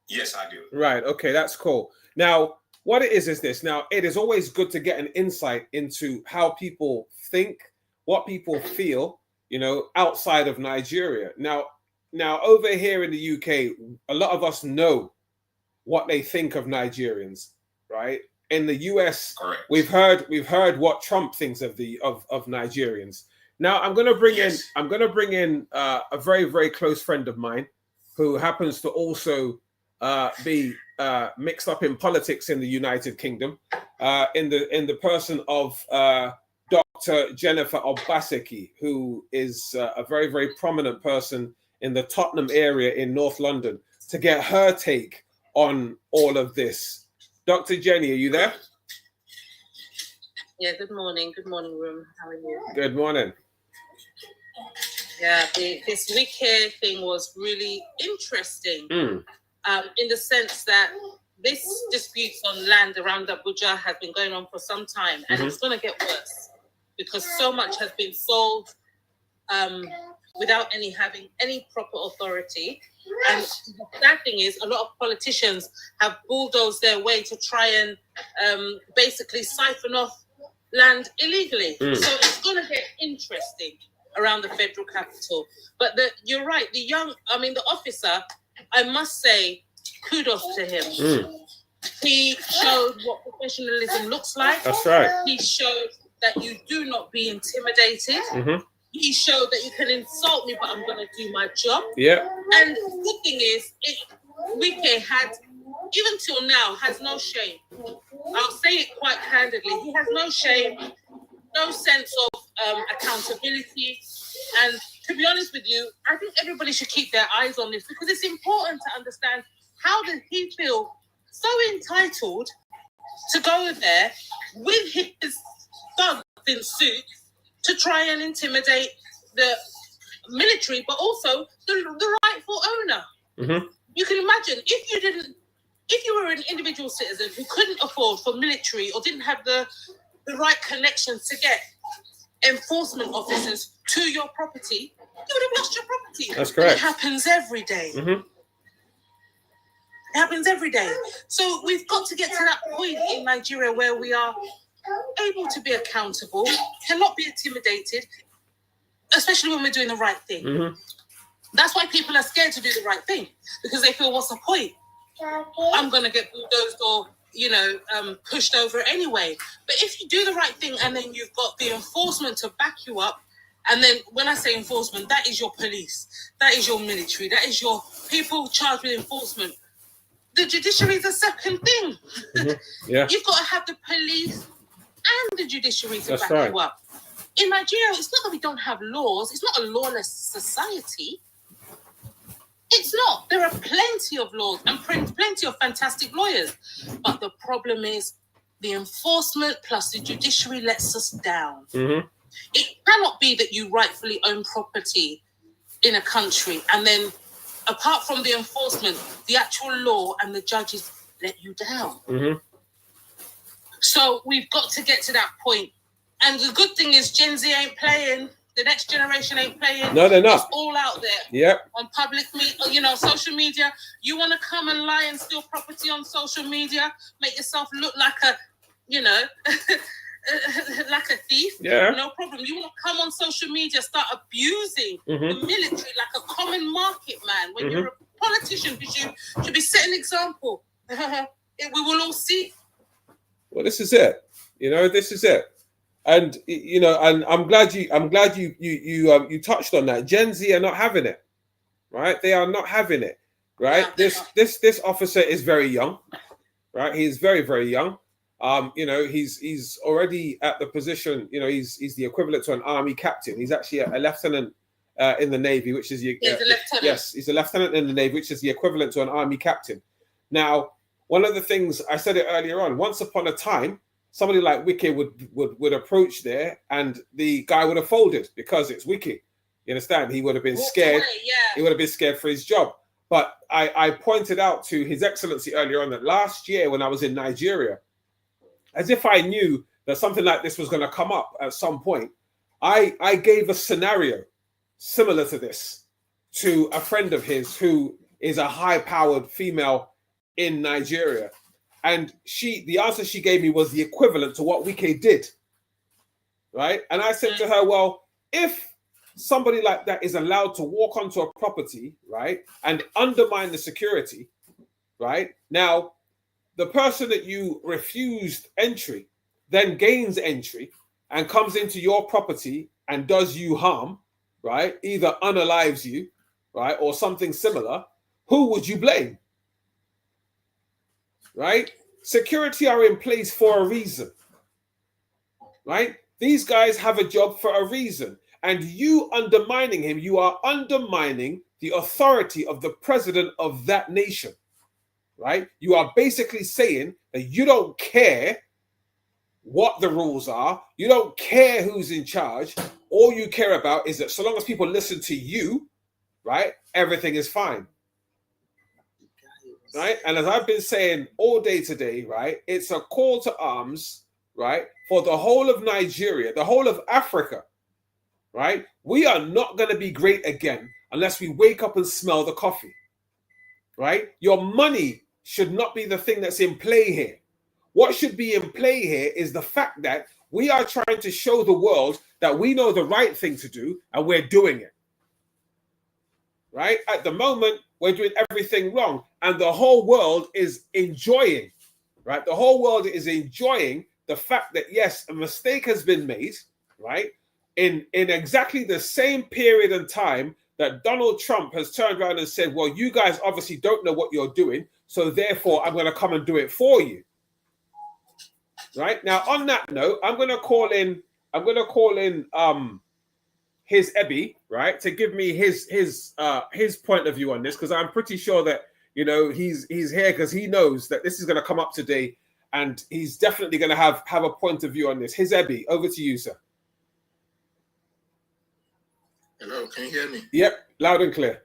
Yes, I do. Right. Okay. That's cool. Now, what it is this. Now, it is always good to get an insight into how people think, what people feel, you know, outside of Nigeria. Now, over here in the UK, a lot of us know what they think of Nigerians, right? In the US, correct, we've heard what Trump thinks of Nigerians. Now, I'm going to bring in a very, very close friend of mine who happens to also be mixed up in politics in the United Kingdom, in the person of Dr. Jennifer Obaseki, who is a very, very prominent person in the Tottenham area in North London, to get her take on all of this. Dr. Jenny, are you there? Yeah, good morning. Good morning, room. How are you? Good morning. Yeah, this Wiki thing was really interesting in the sense that this disputes on land around Abuja has been going on for some time, and it's going to get worse because so much has been sold without having any proper authority. And the sad thing is, a lot of politicians have bulldozed their way to try and basically siphon off land illegally. So it's going to get interesting around the federal capital. But you're right, the officer, I must say, kudos to him. He showed what professionalism looks like. That's right. He showed that you do not be intimidated. He showed that you can insult me, but I'm going to do my job. Yeah. And the good thing is, Wike had, even till now, has no shame. I'll say it quite candidly. He has no shame, no sense of accountability. And to be honest with you, I think everybody should keep their eyes on this, because it's important to understand, how does he feel so entitled to go there with his thugs in suits to try and intimidate the military, but also the rightful owner? You can imagine, if you were an individual citizen who couldn't afford for military or didn't have the right connections to get enforcement officers to your property, you would have lost your property. That's correct. And it happens every day. It happens every day. So we've got to get to that point in Nigeria where we are able to be accountable, cannot be intimidated, especially when we're doing the right thing. That's why people are scared to do the right thing, because they feel, what's the point? I'm going to get bulldozed or, pushed over anyway. But if you do the right thing and then you've got the enforcement to back you up, and then when I say enforcement, that is your police, that is your military, that is your people charged with enforcement. The judiciary is a second thing. Yeah. You've got to have the police and the judiciary to That's back right. you up. In Nigeria, it's not that we don't have laws. It's not a lawless society. It's not. There are plenty of laws and plenty of fantastic lawyers. But the problem is the enforcement plus the judiciary lets us down. It cannot be that you rightfully own property in a country and then, apart from the enforcement, the actual law and the judges let you down. So we've got to get to that point. And the good thing is, Gen Z ain't playing. The next generation ain't playing. No, they're not. It's all out there. Yep. On public media, social media. You want to come and lie and steal property on social media, make yourself look like a, like a thief. Yeah. No problem. You want to come on social media, start abusing the military like a common market man. When you're a politician, because you should be setting an example. We will all see. Well, this is it. This is it. And and I'm glad you touched on that. Gen Z are not having it, right? They are not having it, right? No, this officer is very young, right? He's very, very young. He's already at the position. He's the equivalent to an army captain. He's actually a lieutenant in the Navy, which is he's a lieutenant. Yes, he's a lieutenant in the Navy, which is the equivalent to an army captain. Now, one of the things I said it earlier on. Once upon a time, somebody like Wike would approach there, and the guy would have folded because it's Wike. You understand? He would have been scared. He would have been scared for his job. But I pointed out to His Excellency earlier on that last year when I was in Nigeria, as if I knew that something like this was going to come up at some point, I gave a scenario similar to this to a friend of his who is a high-powered female in Nigeria. And the answer she gave me was the equivalent to what Wike did, right? And I said to her, well, if somebody like that is allowed to walk onto a property, right, and undermine the security, right? Now, the person that you refused entry then gains entry and comes into your property and does you harm, right? Either unalives you, right, or something similar. Who would you blame? Right? Security are in place for a reason, right? These guys have a job for a reason. And you undermining him, you are undermining the authority of the president of that nation, right? You are basically saying that you don't care what the rules are. You don't care who's in charge. All you care about is that so long as people listen to you, right, everything is fine. Right? And as I've been saying all day today, right, it's a call to arms, right, for the whole of Nigeria, the whole of Africa, right? We are not going to be great again unless we wake up and smell the coffee, right? Your money should not be the thing that's in play here. What should be in play here is the fact that we are trying to show the world that we know the right thing to do and we're doing it, right? At the moment, we're doing everything wrong and the whole world is enjoying, right? The whole world is enjoying the fact that, yes, a mistake has been made, right? In exactly the same period and time that Donald Trump has turned around and said, well, you guys obviously don't know what you're doing, so therefore I'm going to come and do it for you. Right? Now, on that note, I'm going to call in his Ebby, right, to give me his point of view on this, because I'm pretty sure that, you know, he's here because he knows that this is going to come up today, and he's definitely going to have a point of view on this. His Ebby, over to you, sir. Hello, can you hear me? Yep, loud and clear.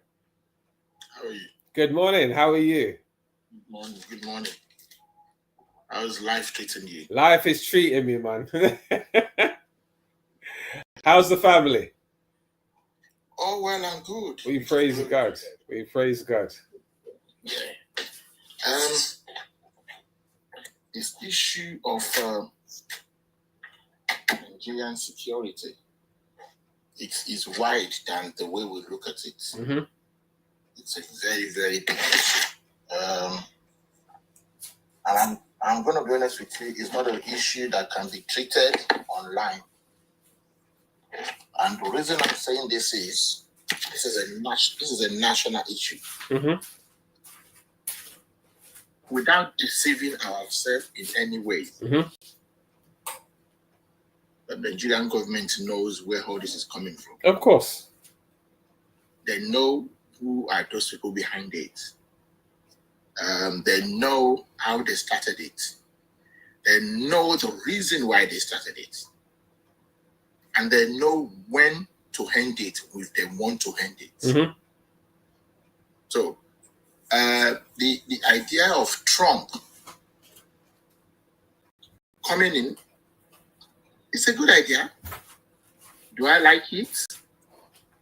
How are you? Good morning. How are you? Good morning. Good morning. How's life treating you? Life is treating me, man. How's the family? Oh, well, I'm good. We praise God. We praise God. Yeah. This issue of Nigerian security, it is wide than the way we look at it. Mm-hmm. It's a very, very big issue. And I'm going to be honest with you, it's not an issue that can be treated online. And the reason I'm saying this is a national issue. Mm-hmm. Without deceiving ourselves in any way, Mm-hmm. the Nigerian government knows where all this is coming from. Of course. They know who are those people behind it. They know how they started it. They know the reason why they started it. And they know when to end it if they want to end it. Mm-hmm. So, the idea of Trump coming in, it's a good idea. Do I like it?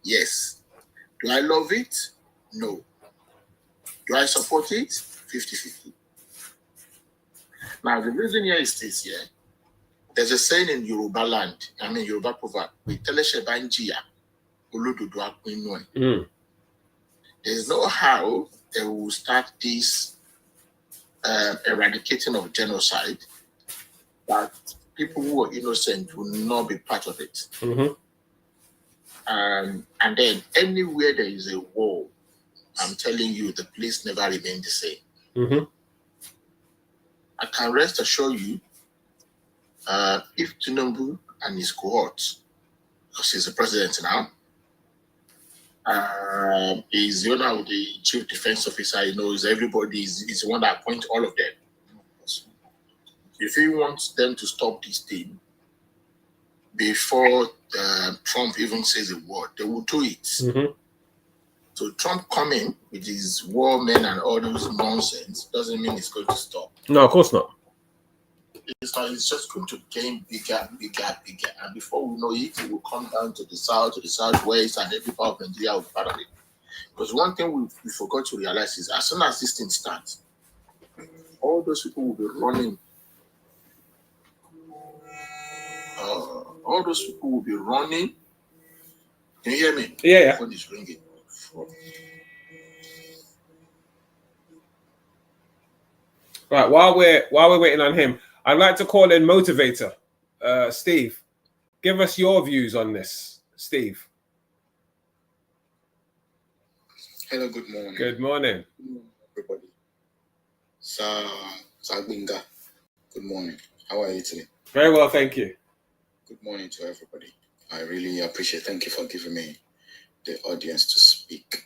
Yes. Do I love it? No. Do I support it? 50-50. Now, the reason here is this, yeah. There's a saying in Yoruba land, Yoruba proverb, there's no how they will start this eradicating of genocide, but people who are innocent will not be part of it. Mm-hmm. And then anywhere there is a war, I'm telling you, the place never remained the same. Mm-hmm. I can rest assure you, if Tinubu and his cohort, because he's the president now, he's the owner of the chief defense officer, he knows everybody, is the one that appoints all of them. If he wants them to stop this thing before Trump even says a word, they will do it. Mm-hmm. So Trump coming with his war men and all those nonsense doesn't mean it's going to stop. No, of course not. It's not. It's just going to gain bigger. And before we know it, it will come down to the south, to the southwest, and every part of Nigeria will be part of it. Because one thing we forgot to realize is as soon as this thing starts, all those people will be running. All those people will be running. Can you hear me? Yeah. Phone is ringing. Right. While we're waiting on him, I'd like to call in Motivator, Steve. Give us your views on this, Steve. Hello. Good morning. Good morning, everybody. Sir Gbenga. Good morning. How are you today? Very well, thank you. Good morning to everybody. I really appreciate. Thank you for giving me the audience to speak.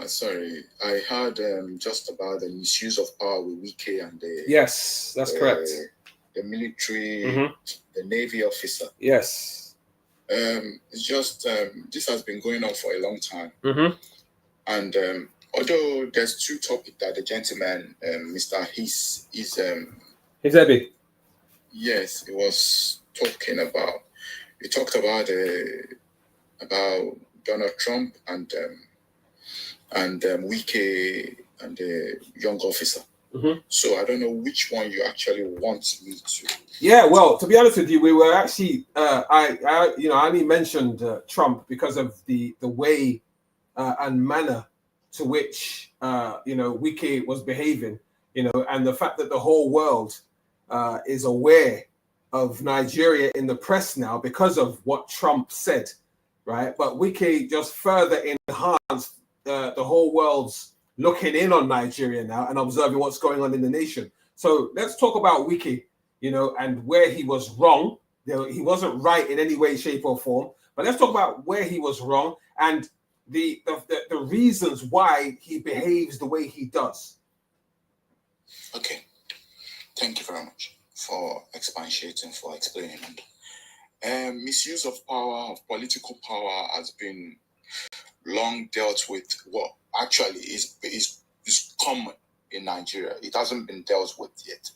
Sorry, I heard just about the misuse of power with Wike and the yes, that's correct. The military, mm-hmm. the Navy officer. Yes. It's just this has been going on for a long time, mm-hmm. and although there's two topics that the gentleman, Mr. His Ebby. Yes, he was talking about. You talked about Donald Trump and Wike and the young officer. So I don't know which one you actually want me to. Yeah, well, to be honest with you, we were actually I only mentioned Trump because of the way and manner to which Wike was behaving, and the fact that the whole world is aware of Nigeria in the press now because of what Trump said, right? But Wike just further enhanced the whole world's looking in on Nigeria now and observing what's going on in the nation. So let's talk about Wike, and where he was wrong. He wasn't right in any way, shape, or form. But let's talk about where he was wrong and the reasons why he behaves the way he does. Okay. Thank you very much for expatiating, for explaining. Misuse of power, of political power, has been long dealt with. What actually is common in Nigeria. It hasn't been dealt with yet.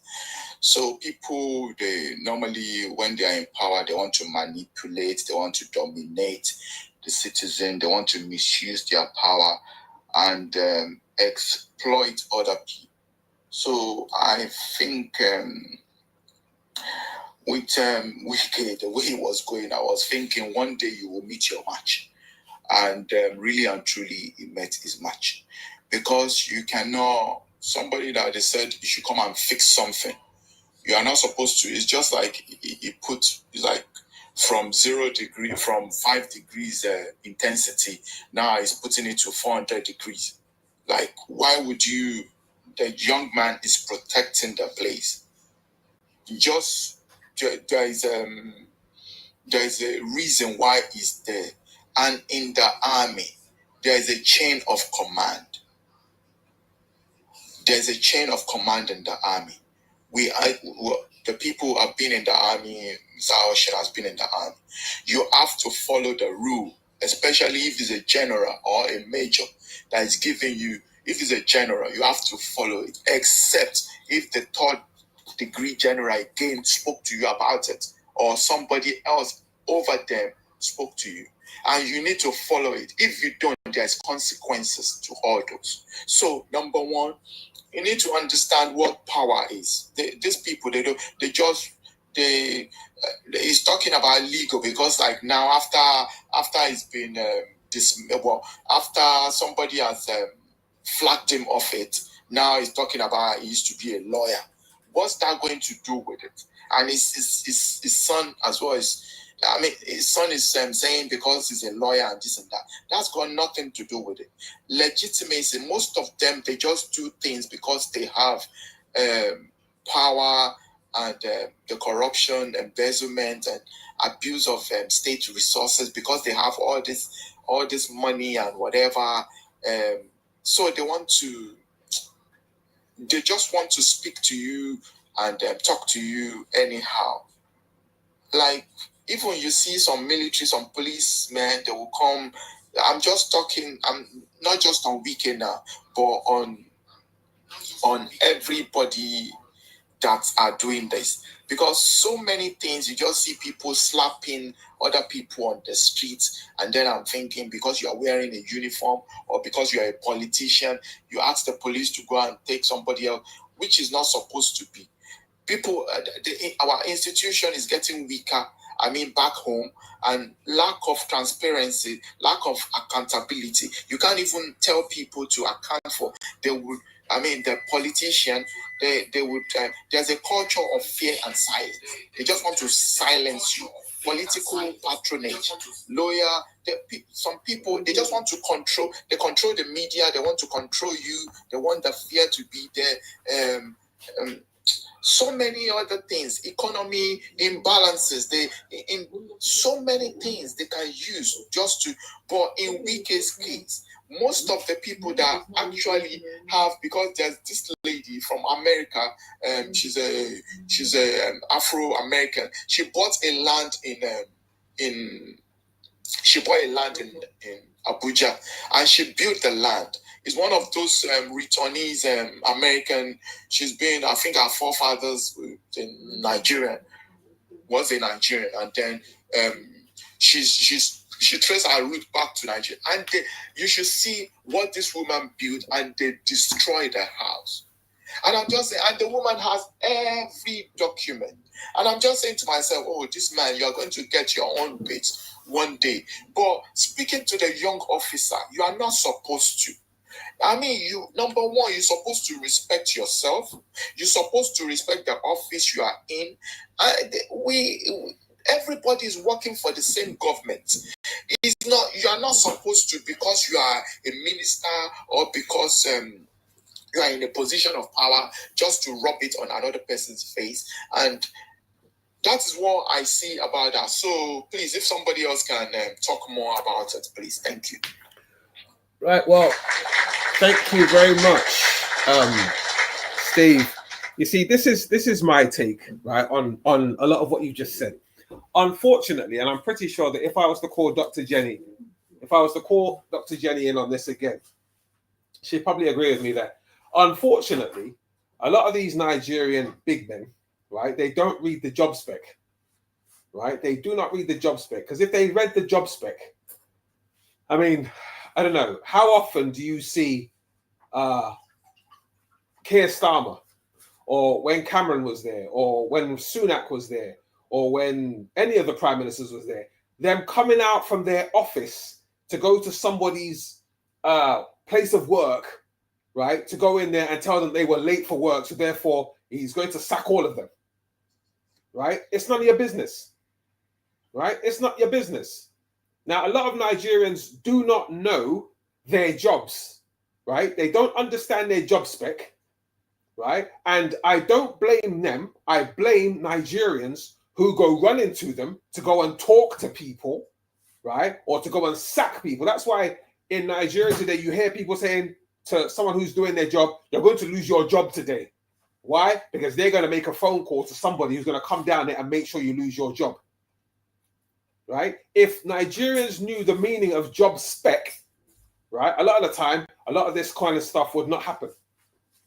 So people, they normally, when they are in power, they want to manipulate, they want to dominate the citizen, they want to misuse their power and exploit other people. So I think with Wike, the way it was going, I was thinking one day you will meet your match. And really and truly, he met his match. Because you cannot, somebody that they said you should come and fix something, you are not supposed to. It's just like it's like from 0 degree, from 5 degrees intensity, now he's putting it to 400 degrees. Like, why would you? The young man is protecting the place. Just there is a reason why he's there. And in the army, there is a chain of command. There's a chain of command in the army. The people who have been in the army, Oshin has been in the army. You have to follow the rule, especially if it's a general or a major that is giving you. If it's a general, you have to follow it, except if the 3rd degree general again spoke to you about it, or somebody else over them spoke to you. And you need to follow it. If you don't, there's consequences to all those. So, number one, you need to understand what power is. These people, he's talking about legal because like now after it's been after somebody has flagged him off it, now he's talking about he used to be a lawyer. What's that going to do with it? And his son as well his son is saying because he's a lawyer and this and that. That's got nothing to do with it. Legitimacy, most of them, they just do things because they have power and the corruption, embezzlement, and abuse of state resources because they have all this money and whatever. So they just want to speak to you and talk to you anyhow. Like, even you see some military, some policemen, they will come. I'm not just on weekend now, but on everybody that are doing this. Because so many things, you just see people slapping other people on the streets, and then I'm thinking because you are wearing a uniform or because you are a politician, you ask the police to go and take somebody else, which is not supposed to be. People, our institution is getting weaker. Back home, and lack of transparency, lack of accountability. You can't even tell people to account for. They would, the politician, they would. There's a culture of fear and silence. They just want to silence you. Political patronage, lawyer. Some people, they just want to control. They control the media. They want to control you. They want the fear to be there. So many other things, economy imbalances, in so many things they can use just to. But in Wike's case, most of the people that actually have, because there's this lady from America, she's a Afro-American. She bought a land in Abuja, and she built the land. It's one of those returnees, American. She's been, I think, her forefathers in Nigeria was a Nigerian, and then she traced her route back to Nigeria, and you should see what this woman built, and they destroyed her house. And I'm just saying, and the woman has every document. And I'm just saying to myself, oh, this man, you are going to get your own bit one day. But speaking to the young officer, you are not supposed to. I mean, number one, you're supposed to respect yourself. You're supposed to respect the office you are in. Everybody is working for the same government. It's not, you are not supposed to, because you are a minister or because you are in a position of power, just to rub it on another person's face. And that is what I see about that. So please, if somebody else can talk more about it, please. Thank you. Right. Well, thank you very much, Steve. You see, this is my take, right, on a lot of what you just said. Unfortunately, and I'm pretty sure that if I was to call Dr. Jenny in on this again, she'd probably agree with me that, unfortunately, a lot of these Nigerian big men, right, they don't read the job spec, right? They do not read the job spec, because if they read the job spec, I mean, I don't know, how often do you see Keir Starmer, or when Cameron was there, or when Sunak was there, or when any of the prime ministers was there, them coming out from their office to go to somebody's place of work, right, to go in there and tell them they were late for work, so therefore he's going to sack all of them, right? It's none of your business, right? It's not your business. Now, a lot of Nigerians do not know their jobs, right? They don't understand their job spec, right? And I don't blame them. I blame Nigerians who go run into them to go and talk to people, right? Or to go and sack people. That's why in Nigeria today, you hear people saying to someone who's doing their job, you're going to lose your job today. Why? Because they're going to make a phone call to somebody who's going to come down there and make sure you lose your job, right? If Nigerians knew the meaning of job spec, right, a lot of the time, a lot of this kind of stuff would not happen,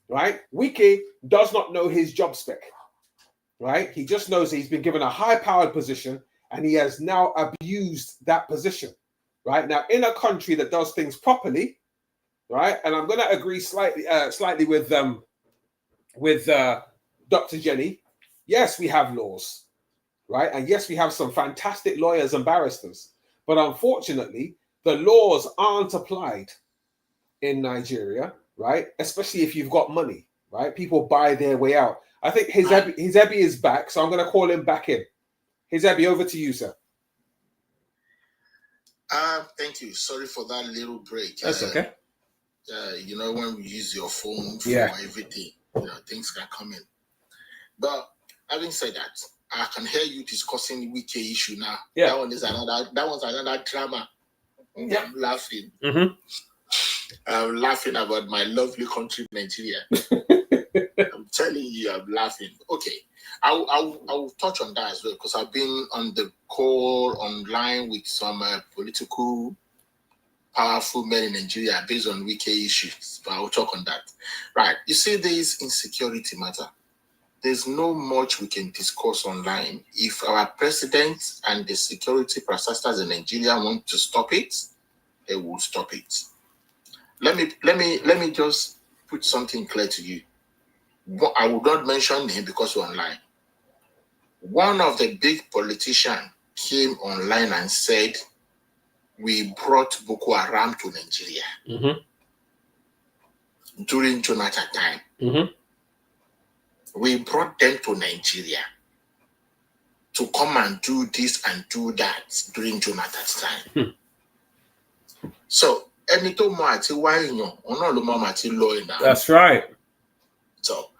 right? Wike does not know his job spec, right? He just knows he's been given a high-powered position and he has now abused that position, right? Now, in a country that does things properly, right, and I'm going to agree slightly with Dr. Jenny, yes, we have laws, right? And yes, we have some fantastic lawyers and barristers, but unfortunately, the laws aren't applied in Nigeria, right? Especially if you've got money, right? People buy their way out. I think his Ebby is back, so I'm going to call him back in. His Ebby, over to you, sir. Thank you. Sorry for that little break. That's okay. You know, when we use your phone for everything, things can come in. But having said that, I can hear you discussing the Wike issue now. Yeah. That one's another drama. Yeah. I'm laughing. Mm-hmm. I'm laughing about my lovely country, Nigeria. I'm telling you, I'm laughing. Okay, I'll touch on that as well, because I've been on the call online with some political, powerful men in Nigeria based on Wike issues. But I'll talk on that. Right, you see, this insecurity matter. There's no much we can discuss online. If our president and the security protesters in Nigeria want to stop it, they will stop it. Let me just put something clear to you. I will not mention him because we're online. One of the big politicians came online and said, we brought Boko Haram to Nigeria during Jonathan time. Mm-hmm. We brought them to Nigeria to come and do this and do that during Jonathan's time. So, that's right. So,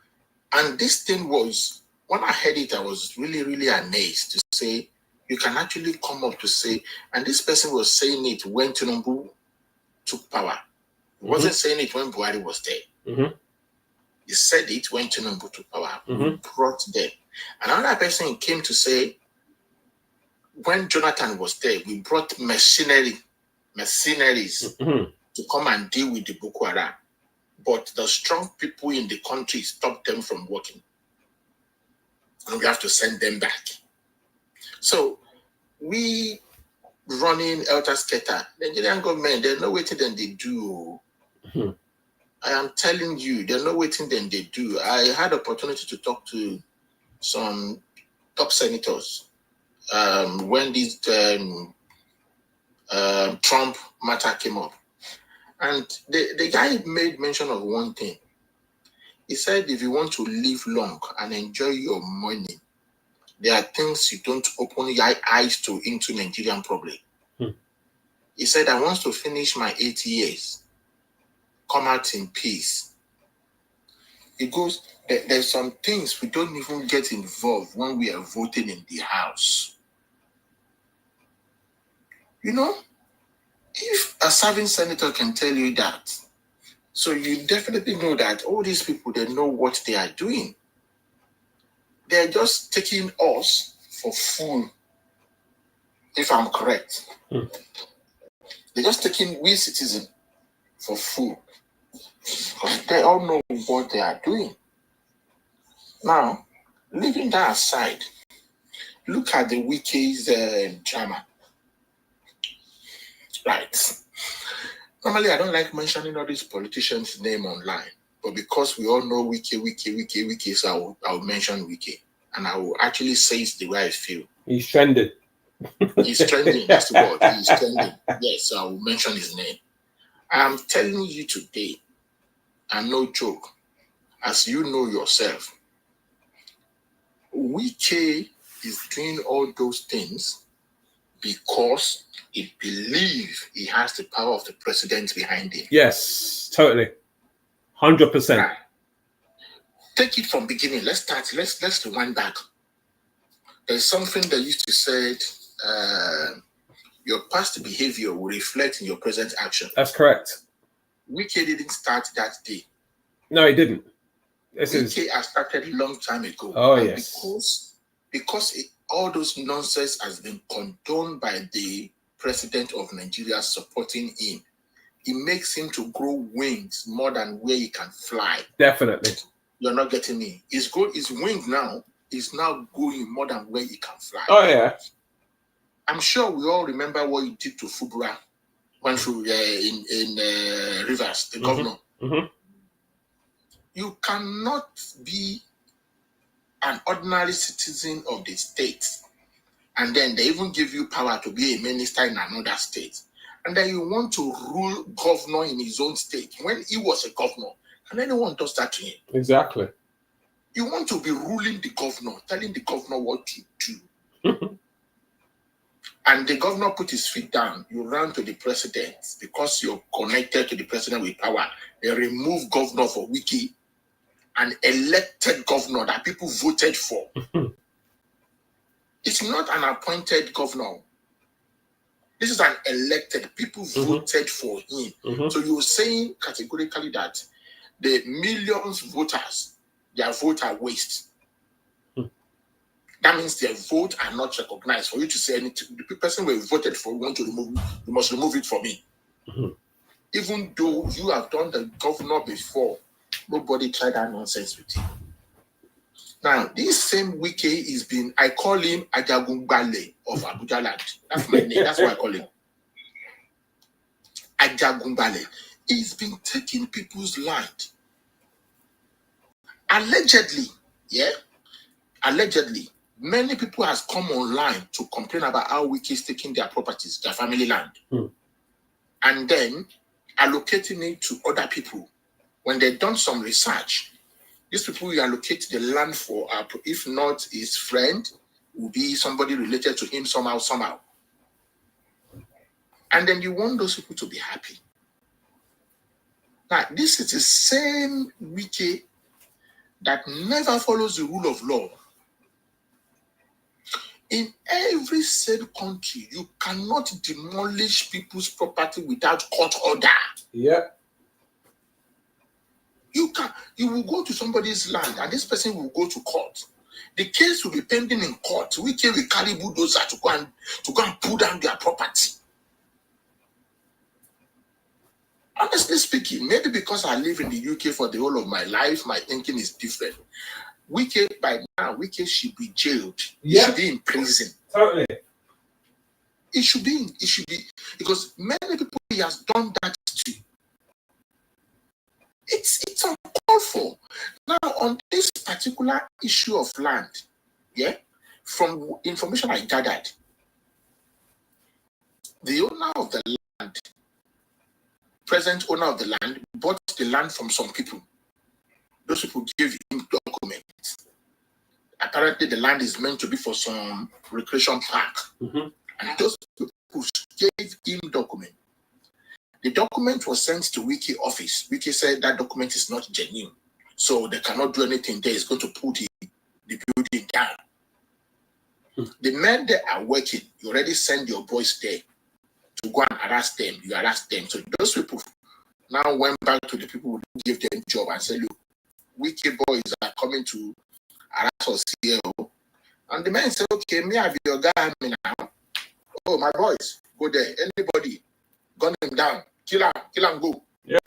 and this thing was, when I heard it, I was really, really amazed to say, you can actually come up to say, and this person was saying it when Tinubu took power. He wasn't saying it when Buhari was there. Mm-hmm. He said it when Tinubu took power. Mm-hmm. We brought them. Another person came to say, when Jonathan was there, we brought mercenaries to come and deal with the Boko Haram. But the strong people in the country stopped them from working. And we have to send them back. So we running Elter Skelter. Nigerian government, they're not waiting than they do. I am telling you, they're not waiting than they do. I had opportunity to talk to some top senators when this Trump matter came up. And the guy made mention of one thing. He said, if you want to live long and enjoy your money, there are things you don't open your eyes to into Nigerian problem. He said, I want to finish my 8 years, come out in peace. He goes, there's some things we don't even get involved when we are voting in the House. You know, if a serving senator can tell you that, so you definitely know that all these people, they know what they are doing. They're just taking us for fool, if I'm correct. They're just taking we citizens for fool. Because they all know what they are doing. Now, leaving that aside, look at the Wiki's drama. Right. Normally, I don't like mentioning all these politicians' name online, but because we all know Wiki, so I'll mention Wiki, and I will actually say it the way I feel. He's trending. He's trending. That's the word. He's trending. Yes, so I will mention his name. I'm telling you today, and no joke, as you know yourself, Wiki is doing all those things because he believes he has the power of the president behind him. Yes, totally. 100%. Right. Take it from beginning. Let's start. Let's rewind back. There's something that used to say, your past behavior will reflect in your present action. That's correct. Wiki didn't start that day. No, he didn't. Wiki has started a long time ago. Oh, and yes. Because all those nonsense has been condoned by the president of Nigeria supporting him, it makes him to grow wings more than where he can fly. Definitely. You're not getting me. His wing now is now going more than where he can fly. Oh, yeah. I'm sure we all remember what he did to Fubura when through in Rivers, the governor. You cannot be an ordinary citizen of the state, and then they even give you power to be a minister in another state, and then you want to rule governor in his own state when he was a governor, and anyone does that to him. Exactly. You want to be ruling the governor, telling the governor what to do. And the governor put his feet down. You run to the president because you're connected to the president with power. They remove governor for Wiki, an elected governor that people voted for. It's not an appointed governor. This is an elected. People voted for him. So you're saying categorically that the millions voters, their vote are waste. That means their vote are not recognized. For you to say anything, the person we voted for, you want to remove, you must remove it for me. Even though you have done the governor before, nobody tried that nonsense with you. Now, this same Wiki is been, I call him Ajagungbale of Abuja land. That's my name. That's what I call him. Ajagungbale. He's been taking people's land. Allegedly, allegedly, many people has come online to complain about how Wiki is taking their properties, their family land, and then allocating it to other people. When they've done some research, these people will allocate the land for, if not his friend, will be somebody related to him somehow. And then you want those people to be happy. Now, this is the same Wiki that never follows the rule of law. In every said country, you cannot demolish people's property without court order. Yeah. You will go to somebody's land and this person will go to court. The case will be pending in court. Wiki will carry bulldozer to go and pull down their property. Honestly speaking, maybe because I live in the UK for the whole of my life, my thinking is different. By now, Wiki should be jailed. He should be in prison. Totally. It should be, because many people he has done that to. It's uncalled for. Now, on this particular issue of land, yeah, from information I gathered, the owner of the land, present owner of the land, bought the land from some people. Those people gave him documents. Apparently, the land is meant to be for some recreation park. Mm-hmm. And those people gave him document. The document was sent to Wiki office. Wiki said that document is not genuine, so they cannot do anything there. It's going to put the building down. The men that are working, you already send your boys there to go and harass them. You harass them. So those people now went back to the people who gave them job and said, look, Wiki boys are coming to harass us here. And the men said, okay, me have your guy now. Oh, my boys, go there. Anybody, gun him down, kill him, go. Yeah.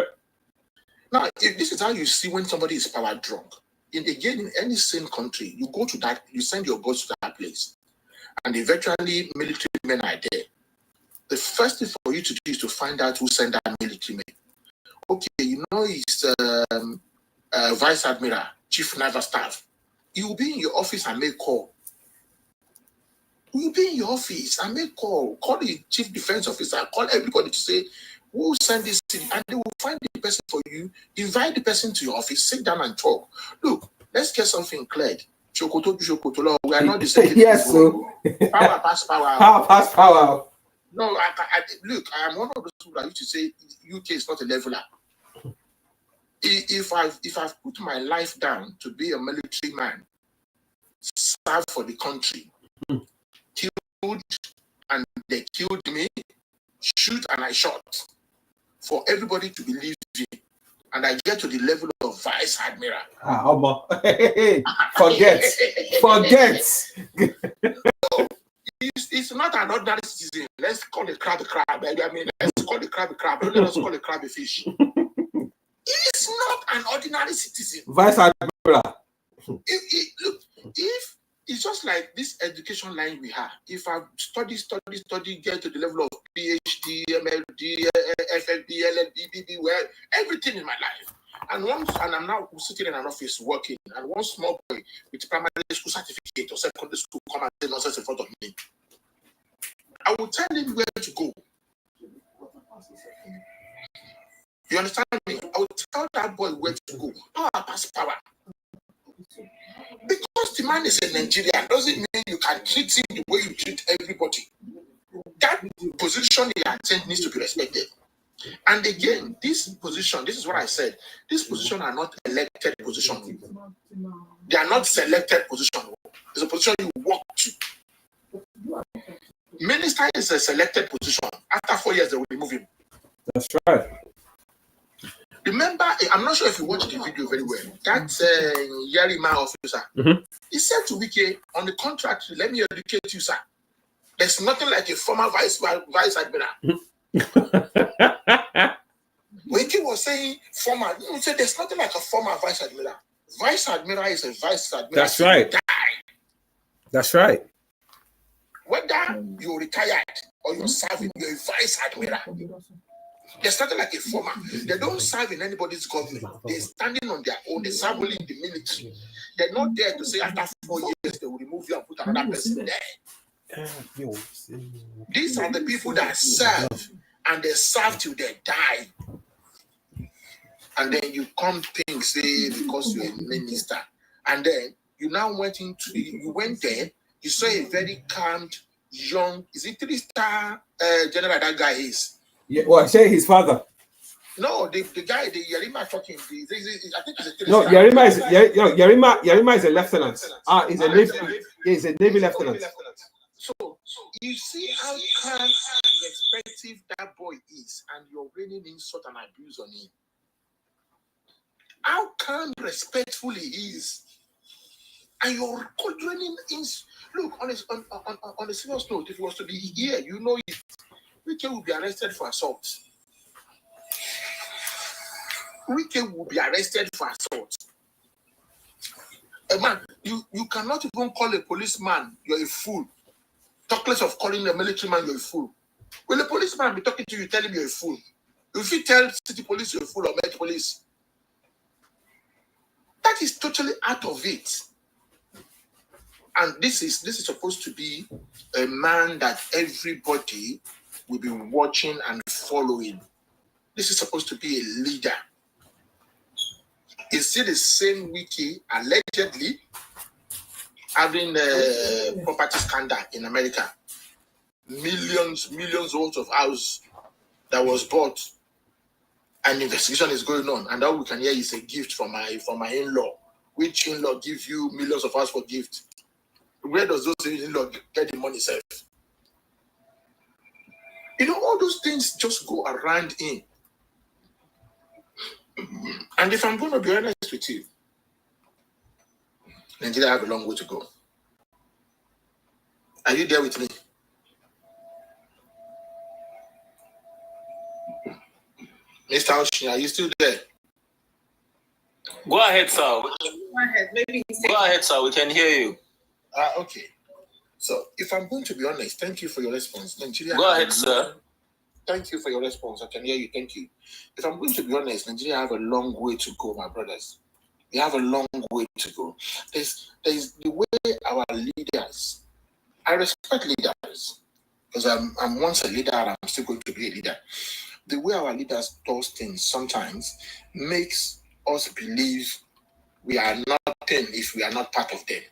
Now, if this is how you see when somebody is power drunk, in any sane country, you go to that, you send your boys to that place, and eventually military men are there. The first thing for you to do is to find out who sent that military men. Okay, you know it's Vice Admiral, Chief Naval Staff. You will be in your office and make call. You'll be in your office and make call. Call the chief defense officer. Call everybody to say, who sent this thing? And they will find the person for you. Invite the person to your office. Sit down and talk. Look, let's get something cleared. Shokoto, we are not the same. Yes, so power pass power. Power pass power. No, look, I am one of those people that used to say UK is not a leveler. If I've put my life down to be a military man, serve for the country, killed and they killed me, shoot and I shot, for everybody to believe me, and I get to the level of Vice Admiral. Forget. It's not an ordinary citizen. Let's call the crab a crab. I mean, let's call the crab a crab. Don't let us call the crab a fish. It's not an ordinary citizen. Vice Admiral. Look, if it's just like this education line we have. If I study, get to the level of PhD, MLD, FLD, LLB, BB, well, everything in my life. And I'm now sitting in an office working, and one small boy with primary school certificate or secondary school come and say nonsense in front of me. I will tell him where to go. You understand me? I will tell that boy where to go. Power pass power. Because the man is a Nigerian doesn't mean you can treat him the way you treat everybody. That position he attained needs to be respected. And again, this position, this is what I said, this position are not elected position. They are not selected position. It's a position you walk to. Minister is a selected position. After 4 years, they will remove him. That's right. Remember, I'm not sure if you watched the video very well. That Yarima officer, he said to Wike, on the contract, let me educate you, sir. There's nothing like a former vice admiral. Wike was saying former. He said there's nothing like a former vice admiral. Vice admiral is a vice admiral. That's right. That's right. Whether you're retired or you're serving, you're a vice admiral. There's nothing like a former. They don't serve in anybody's government. They're standing on their own. They serve only in the military. They're not there to say after 4 years they will remove you and put another person there. These are the people that serve, and they serve till they die. And then you come think, say, because you're a minister, and then you now went there, you saw a very calm, young, is it 3-star general that guy is? Yeah, well, I say his father. No, the guy, the Yarima talking, I think it's a 3-star. No, Yarima is a lieutenant. He's a Navy lieutenant. So you see how calm and respectful that boy is, and you're raining insult and abuse on him. How calm, respectful he is, and you're raining in. Look, on a serious note, if he was to be here, you know it. Wike will be arrested for assault. Wike will be arrested for assault. Man, you cannot even call a policeman, you're a fool. Talk less of calling a military man you're a fool. Will a policeman be talking to you, tell him you're a fool? If you tell city police you're a fool or Met Police, that is totally out of it. And this is supposed to be a man that everybody will be watching and following. This is supposed to be a leader. Is it the same Wiki allegedly having a property scandal in America? Millions worth of house that was bought, and investigation is going on, and all we can hear is a gift from my in-law. Which in-law give you millions of house for gift? Where does those in-law get the money safe? You know, all those things just go around in. And if I'm going to be honest with you, Nigeria have a long way to go. Are you there with me? Mr. Oshin, are you still there? Go ahead, sir. Go ahead. Maybe Go ahead, sir. We can hear you. Okay. So, if I'm going to be honest, thank you for your response. Nigeria. Go ahead, sir. Thank you for your response. I can hear you. Thank you. If I'm going to be honest, Nigeria have a long way to go, my brothers. We have a long way to go. There's the way our leaders. I respect leaders because I'm once a leader and I'm still going to be a leader. The way our leaders do things sometimes makes us believe we are nothing if we are not part of them.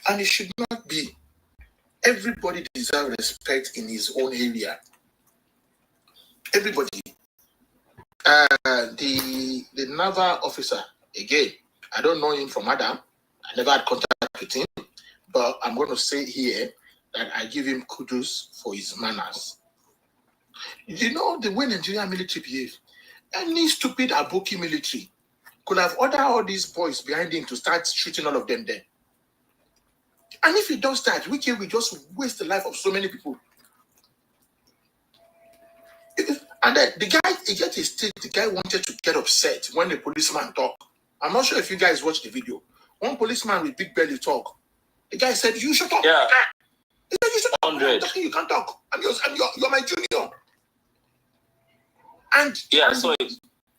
And it should not be. Everybody deserves respect in his own area. Everybody. The naval officer, again, I don't know him from Adam. I never had contact with him. But I'm going to say here that I give him kudos for his manners. You know the way Nigerian military behave. Any stupid Aboki military could have ordered all these boys behind him to start shooting all of them there. And if he does that, we just waste the life of so many people. And then the guy, he get his state, the guy wanted to get upset when the policeman talked. I'm not sure if you guys watched the video. One policeman with big belly talk. The guy said, "You shut up." Yeah. He said, "You shut up. 100. You can't talk. You're my junior." And yeah, so it.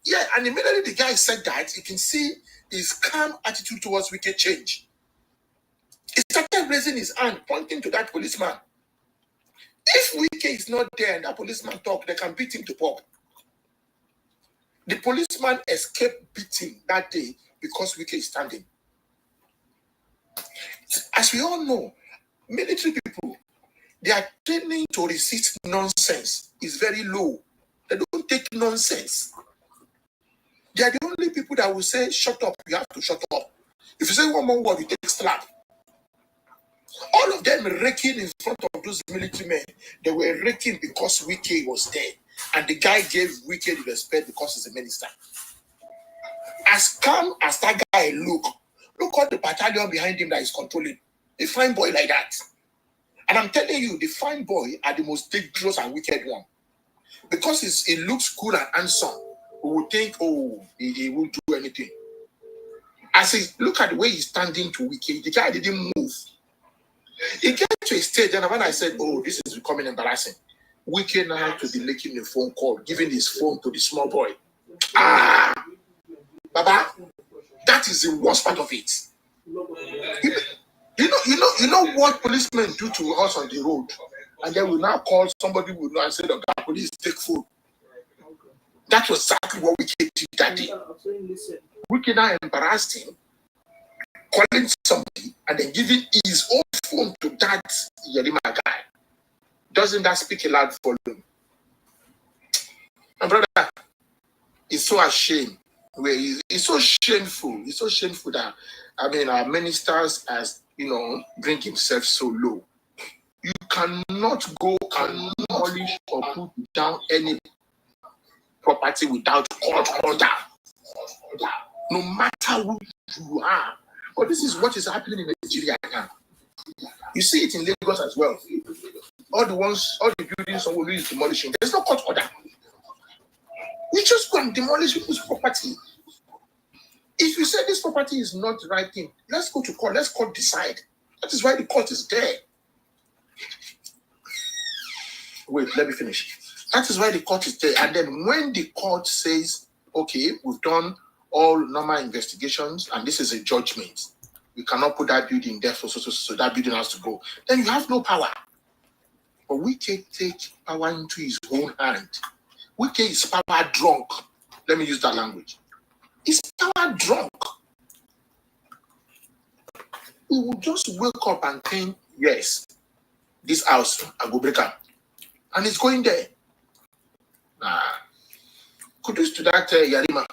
Yeah, and immediately the guy said that, you can see his calm attitude towards wicked change. He started raising his hand, pointing to that policeman. If Wike is not there and that policeman talk, they can beat him to pulp. The policeman escaped beating that day because Wike is standing. As we all know, military people, their training to resist nonsense is very low. They don't take nonsense. They are the only people that will say, "Shut up, you have to shut up." If you say one more word, you take slap. All of them raking in front of those military men, they were raking because Wike was there. And the guy gave Wike the respect because he's a minister. As calm as that guy look all the battalion behind him that is controlling. A fine boy like that. And I'm telling you, the fine boy are the most dangerous and wicked one. Because he looks cool and handsome, we will think, oh, he won't do anything. As he look at the way he's standing to Wike, the guy didn't move. He get to a stage, and when I said, "Oh, this is becoming embarrassing," Wike now had to be making a phone call, giving his phone to the small boy. Baba, that is the worst part of it. You know what policemen do to us on the road, and then we now call somebody we know and say, "The police take phone." That was exactly what Wike did that day. Wike now embarrassed him, calling somebody and then giving his own phone to that Yerima guy. Doesn't that speak a loud volume? My brother, it's so ashamed. It's so shameful. It's so shameful that, our ministers bring himself so low. You cannot go and demolish or put down any property without court order. No matter who you are. But this is what is happening in Nigeria now. You see it in Lagos as well. All the buildings someone is demolishing. There's no court order. You just go and demolish people's property. If you say this property is not the right thing, let's go to court. Let's court decide. That is why the court is there. Wait, let me finish. That is why the court is there. And then when the court says, okay, we've done all normal investigations, and this is a judgment, we cannot put that building there, so that building has to go, then you have no power. But Wike take power into his own hand. Wike is power drunk. Let me use that language. He's power drunk. He will just wake up and think, yes, this house, I go break up. And he's going there. Kudos to that Yarima.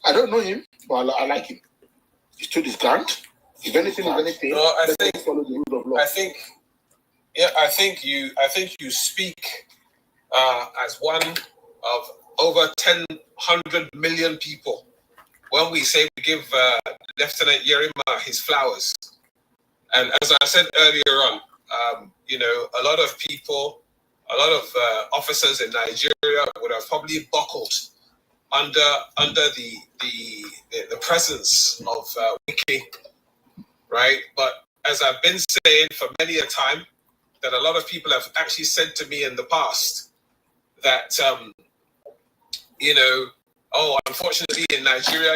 I don't know him, but I like him. He stood his ground. If anything is anything, no, I think follow the rule of law. I think you speak as one of over 100 million people when we say we give Lieutenant Yerima his flowers. And as I said earlier on, a lot of people, a lot of officers in Nigeria would have probably buckled under the presence of Wike, right? But as I've been saying for many a time, that a lot of people have actually said to me in the past that, unfortunately in Nigeria,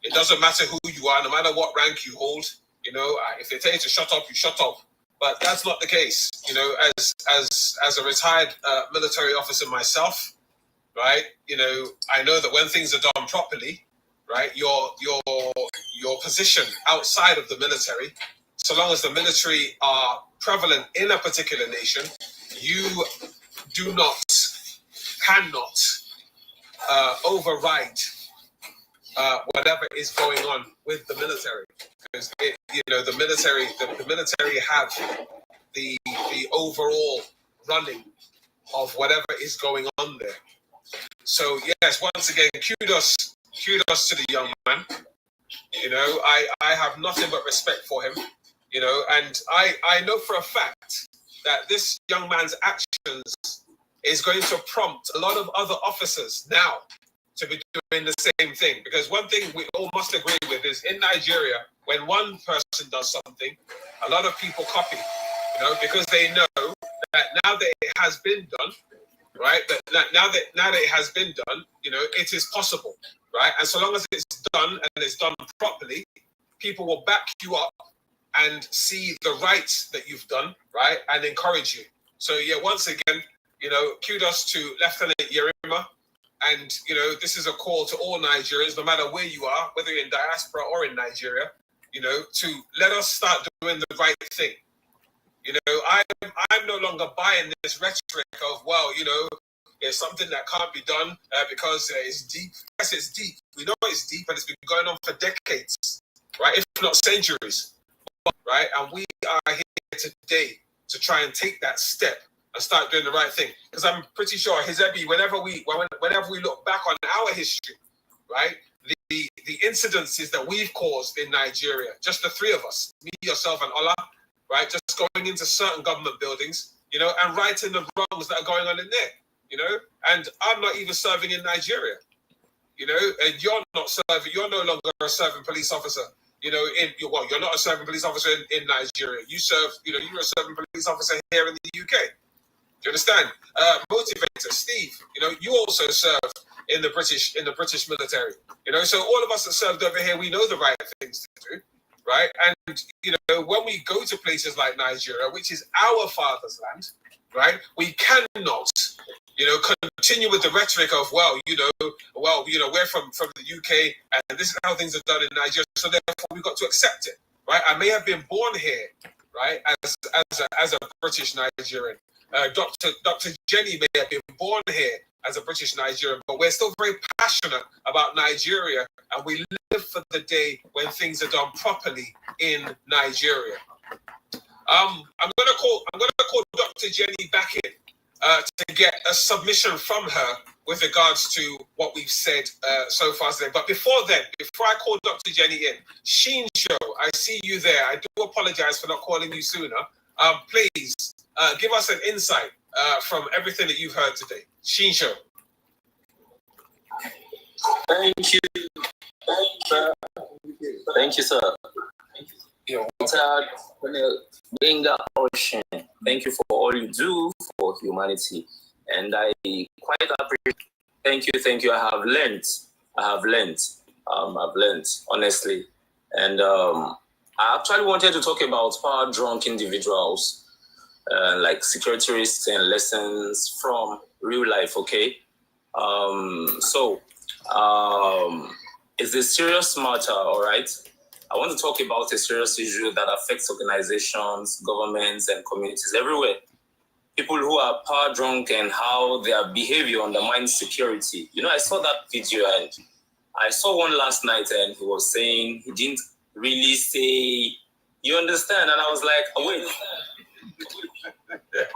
it doesn't matter who you are, no matter what rank you hold, if they tell you to shut up, you shut up. But that's not the case. As a retired military officer myself, right? I know that when things are done properly, right, your position outside of the military, so long as the military are prevalent in a particular nation, you cannot override whatever is going on with the military, because the military have the overall running of whatever is going on there. So yes, once again, kudos to the young man. I have nothing but respect for him. And I know for a fact that this young man's actions is going to prompt a lot of other officers now to be doing the same thing. Because one thing we all must agree with is in Nigeria, when one person does something, a lot of people copy, because they know that now that it has been done, right? That now that it has been done, it is possible, right? And so long as it's done and it's done properly, people will back you up and see the right that you've done, right? And encourage you. So yeah, once again, kudos to Lieutenant Yerima. And, this is a call to all Nigerians, no matter where you are, whether you're in diaspora or in Nigeria, to let us start doing the right thing. I'm no longer buying this rhetoric of, it's something that can't be done because it's deep. Yes, it's deep. We know it's deep and it's been going on for decades, right? If not centuries, right? And we are here today to try and take that step and start doing the right thing. Because I'm pretty sure, Hizebi, whenever we look back on our history, right, the incidences that we've caused in Nigeria, just the three of us, me, yourself, and Ola, right, just going into certain government buildings, and righting the wrongs that are going on in there, and I'm not even serving in Nigeria, and you're not serving, you're no longer a serving police officer. You're not a serving police officer in Nigeria. You serve, you're a serving police officer here in the UK. Do you understand? Motivator, Steve, you also serve in the British military. So all of us that served over here, we know the right things to do, right? And when we go to places like Nigeria, which is our father's land, right? We cannot, continue with the rhetoric of, we're from the UK and this is how things are done in Nigeria, so therefore we've got to accept it, right? I may have been born here, right, as a British Nigerian. Dr. Jenny may have been born here as a British Nigerian, but we're still very passionate about Nigeria, and we live for the day when things are done properly in Nigeria. I'm gonna call Dr. Jenny back in to get a submission from her with regards to what we've said so far today. But before I call Dr. Jenny in, Sheen Show, I see you there. I do apologize for not calling you sooner. Please give us an insight from everything that you've heard today. Sheen Show. Thank you. Thank you, sir. Colonel Gbenga Oshin, thank you for all you do for for humanity. And I quite appreciate. Thank you. I have learned, honestly. And I actually wanted to talk about power drunk individuals, like security risks and lessons from real life, okay? It's a serious matter, all right? I want to talk about a serious issue that affects organizations, governments, and communities everywhere. People who are power drunk and how their behavior undermines security. You know, I saw that video and I saw one last night and he was saying he didn't really say, you understand? And I was like, oh, wait.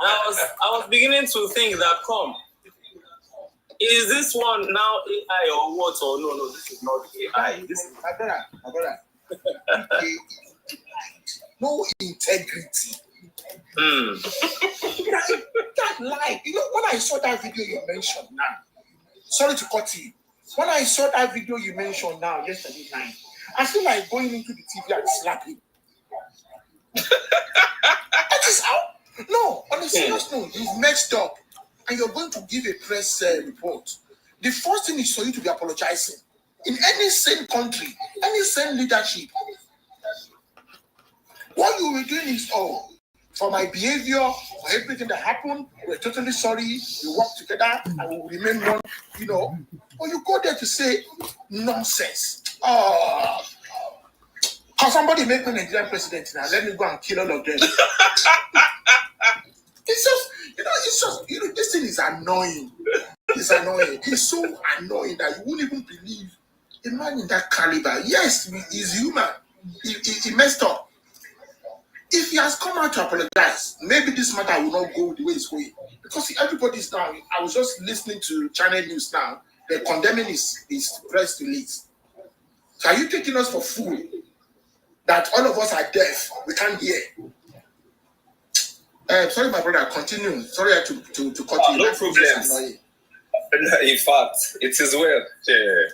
I was beginning to think that, come, is this one now AI or what? Or no, this is not AI. This is no integrity. That lie. You know, when I saw that video you mentioned now, sorry to cut you. When I saw that video you mentioned now yesterday night, I feel like going into the TV and slapping. That is how. No, on a serious note, you've messed up and you're going to give a press report. The first thing is for you to be apologizing. In any sane country, any sane leadership, what you were doing is, for my behavior, for everything that happened, we're totally sorry. We work together and we will remain one, you know. But you go there to say nonsense. Can somebody make me Nigerian president now? Let me go and kill all of them. This thing is annoying. It's annoying. It's so annoying that you wouldn't even believe a man in that caliber. Yes, he's human. He messed up. If he has come out to apologize, maybe this matter will not go the way it's going. Because everybody's now, I was just listening to Channel News now, they're condemning his press release. So are you taking us for fool? That all of us are deaf, we can't hear. Sorry, my brother, continue. Sorry to cut you. No problem. In fact, it is well. Yeah.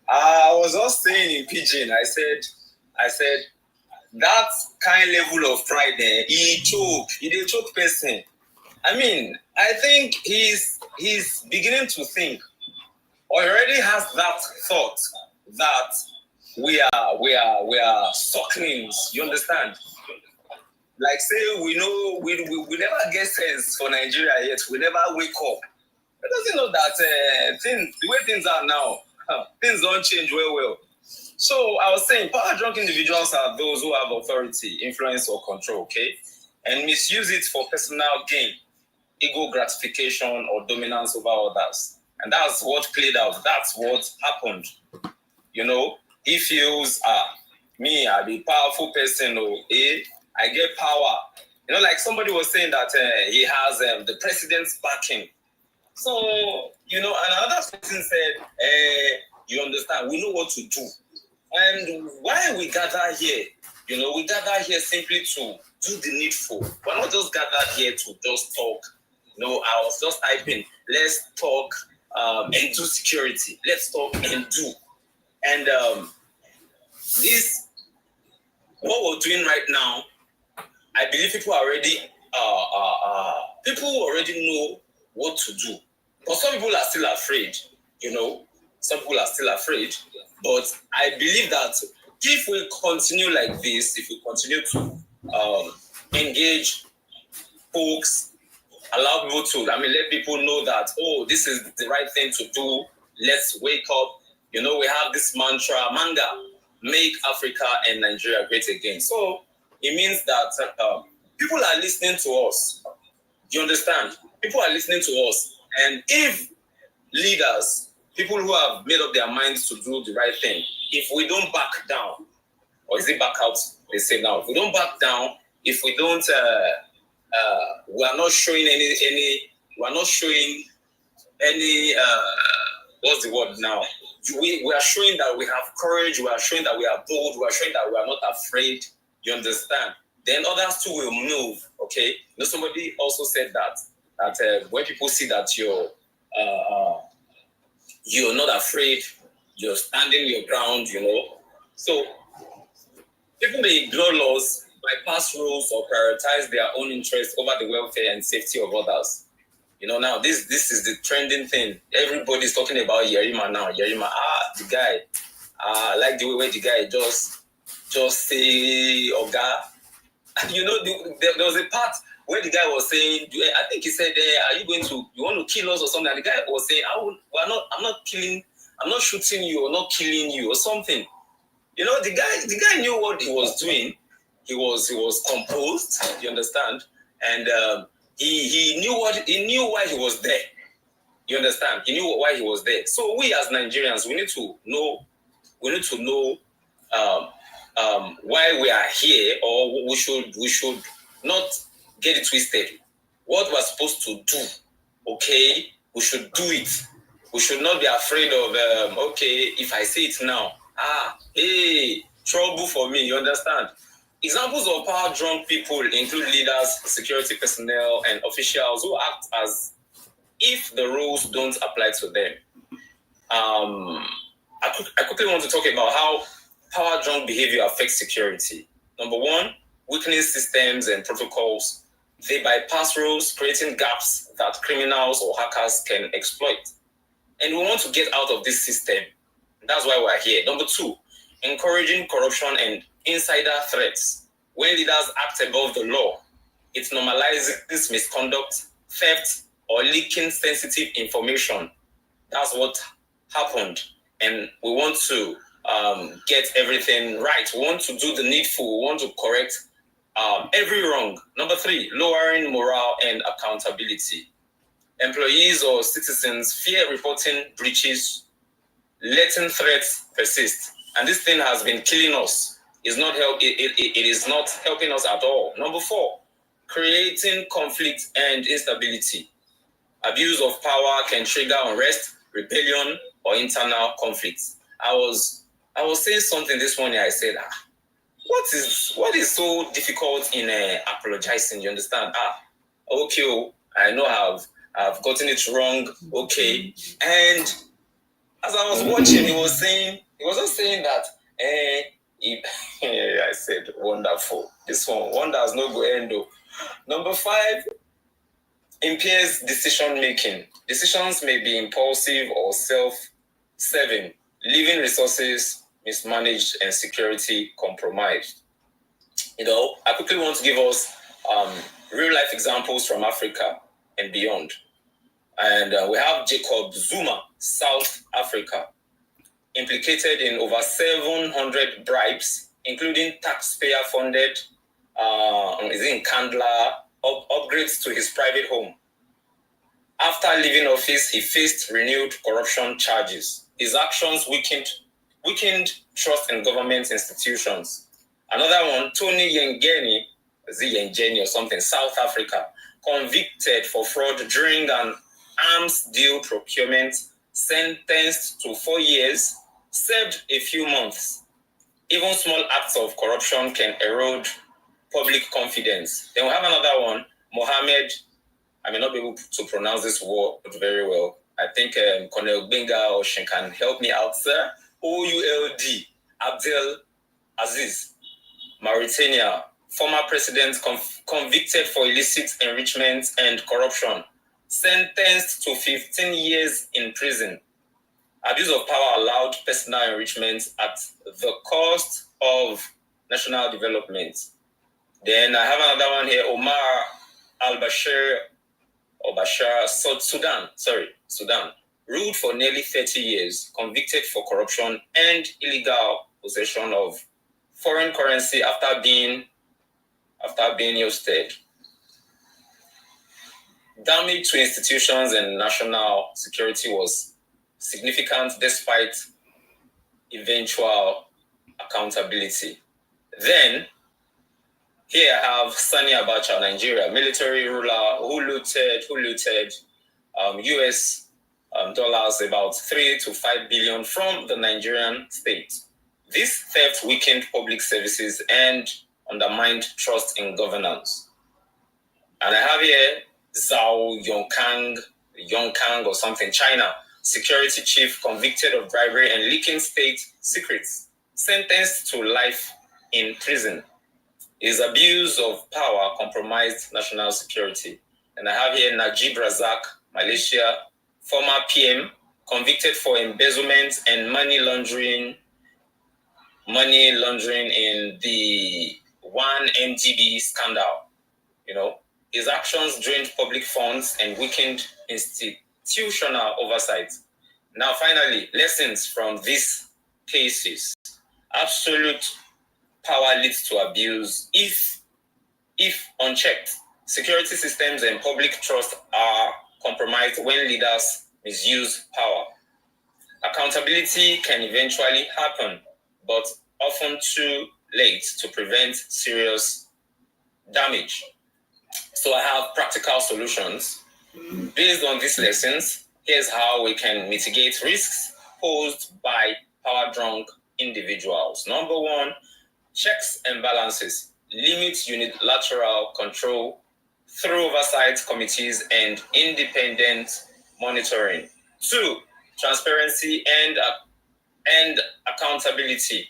I was just saying in Pidgin, I said, that kind level of pride there, he did choke person. I mean, I think he's beginning to think, or he already has that thought that we are sucklings. You understand? Like say we know we never get sense for Nigeria yet. We never wake up. But doesn't know that the way things are now, things don't change well. So I was saying, power drunk individuals are those who have authority, influence, or control, okay, and misuse it for personal gain, ego gratification, or dominance over others. And that's what played out. That's what happened. You know, he feels, me, I'm a powerful person, I get power. You know, like somebody was saying that he has the president's backing. So, you know, another person said, you understand, we know what to do. And why we gather here, you know, we gather here simply to do the needful. We're not just gathered here to just talk. You know, I was just typing, let's talk and do security. Let's talk and do. And this, what we're doing right now, I believe people already know what to do. But some people are still afraid, you know. Some people are still afraid. But I believe that if we continue like this, if we continue to engage folks, allow people to, let people know that, this is the right thing to do. Let's wake up. You know, we have this mantra, manga, make Africa and Nigeria great again. So it means that people are listening to us. Do you understand? People are listening to us. And if leaders, people who have made up their minds to do the right thing, if we don't back down, or is it back out, they say now, if we don't back down, if we don't, we are not showing any, what's the word now? We are showing that we have courage, we are showing that we are bold, we are showing that we are not afraid, you understand? Then others too will move, okay? You know, somebody also said that when people see that you're not afraid, you're standing your ground, you know. So people may ignore laws, bypass rules, or prioritize their own interests over the welfare and safety of others. Now this is the trending thing. Everybody's talking about Yerima now. Yerima, the guy. I like the way the guy just say Oga. There was a part where the guy was saying, I think he said, "Are you want to kill us or something?" And the guy was saying, I'm not killing, I'm not shooting you or not killing you or something." The guy knew what he was doing. He was composed. You understand? And he knew why he was there. You understand? He knew why he was there. So we as Nigerians, we need to know why we are here, or we should not get it twisted. What we're supposed to do, okay, we should do it. We should not be afraid of okay, if I say it now, hey, trouble for me. You understand? Examples of power drunk people include leaders, security personnel, and officials who act as if the rules don't apply to them. I quickly want to talk about how power drunk behavior affects security. Number one, weakening systems and protocols. They bypass rules, creating gaps that criminals or hackers can exploit. And we want to get out of this system. That's why we're here. Number two, encouraging corruption and insider threats. When leaders act above the law, it normalizes misconduct, theft, or leaking sensitive information. That's what happened. And we want to get everything right. We want to do the needful. We want to correct every wrong. Number three, lowering morale and accountability. Employees or citizens fear reporting breaches, letting threats persist. And this thing has been killing us. It is not helping us at all. Number four, creating conflict and instability. Abuse of power can trigger unrest, rebellion, or internal conflicts. I was saying something this morning. I said, what is so difficult in apologizing? You understand? Okay, I know I've gotten it wrong. Okay, and as I was watching, he was just saying that. I said, wonderful. This one does not go end. Number five, impairs decision making. Decisions may be impulsive or self-serving, leaving resources mismanaged and security compromised. I quickly want to give us real-life examples from Africa and beyond. And we have Jacob Zuma, South Africa, implicated in over 700 bribes, including taxpayer-funded, in Kandla, upgrades to his private home. After leaving office, he faced renewed corruption charges. His actions weakened trust in government institutions. Another one, Tony Yengeni, or something, South Africa, convicted for fraud during an arms deal procurement, sentenced to 4 years, served a few months. Even small acts of corruption can erode public confidence. Then we have another one, Mohammed. I may not be able to pronounce this word very well. I think Colonel Gbenga Oshin can help me out, sir. Ould Abdel Aziz, Mauritania, former president convicted for illicit enrichment and corruption, sentenced to 15 years in prison. Abuse of power allowed personal enrichment at the cost of national development. Then I have another one here, Omar al-Bashir, Sudan, ruled for nearly 30 years, convicted for corruption and illegal possession of foreign currency after being ousted. Damage to institutions and national security was significant despite eventual accountability. Then, here I have Sani Abacha, Nigeria, military ruler who looted US dollars about 3 to 5 billion from the Nigerian state. This theft weakened public services and undermined trust in governance. And I have here Zhao Yongkang or something, China, security chief convicted of bribery and leaking state secrets, sentenced to life in prison. His abuse of power compromised national security. And I have here Najib Razak, Malaysia, former PM, convicted for embezzlement and money laundering in the 1MGB scandal. You know, his actions drained public funds and weakened institutional oversight. Now, finally, lessons from these cases. Absolute power leads to abuse if unchecked. Security systems and public trust are compromised when leaders misuse power. Accountability can eventually happen, but often too late to prevent serious damage. So I have practical solutions. Based on these lessons, here's how we can mitigate risks posed by power-drunk individuals. Number one, checks and balances. Limit unilateral control through oversight committees and independent monitoring. Two, transparency and accountability.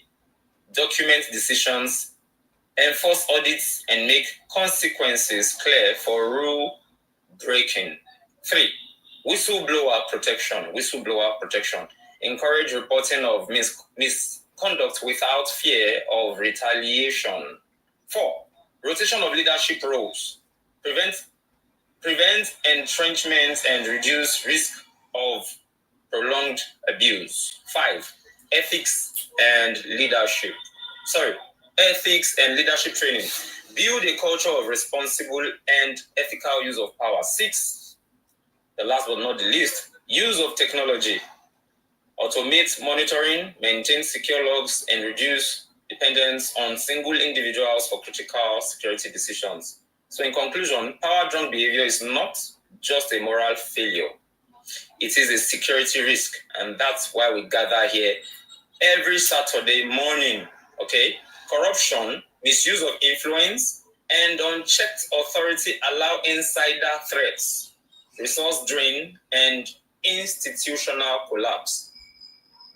Document decisions, enforce audits, and make consequences clear for rule breaking. Three, whistleblower protection. Encourage reporting of misconduct without fear of retaliation. Four, rotation of leadership roles. Prevent entrenchment and reduce risk of prolonged abuse. Five, ethics and leadership training. Build a culture of responsible and ethical use of power. Six, the last but not the least, use of technology. Automate monitoring, maintain secure logs, and reduce dependence on single individuals for critical security decisions. So in conclusion, power-drunk behavior is not just a moral failure. It is a security risk, and that's why we gather here every Saturday morning, okay? Corruption, misuse of influence, and unchecked authority allow insider threats, resource drain, and institutional collapse.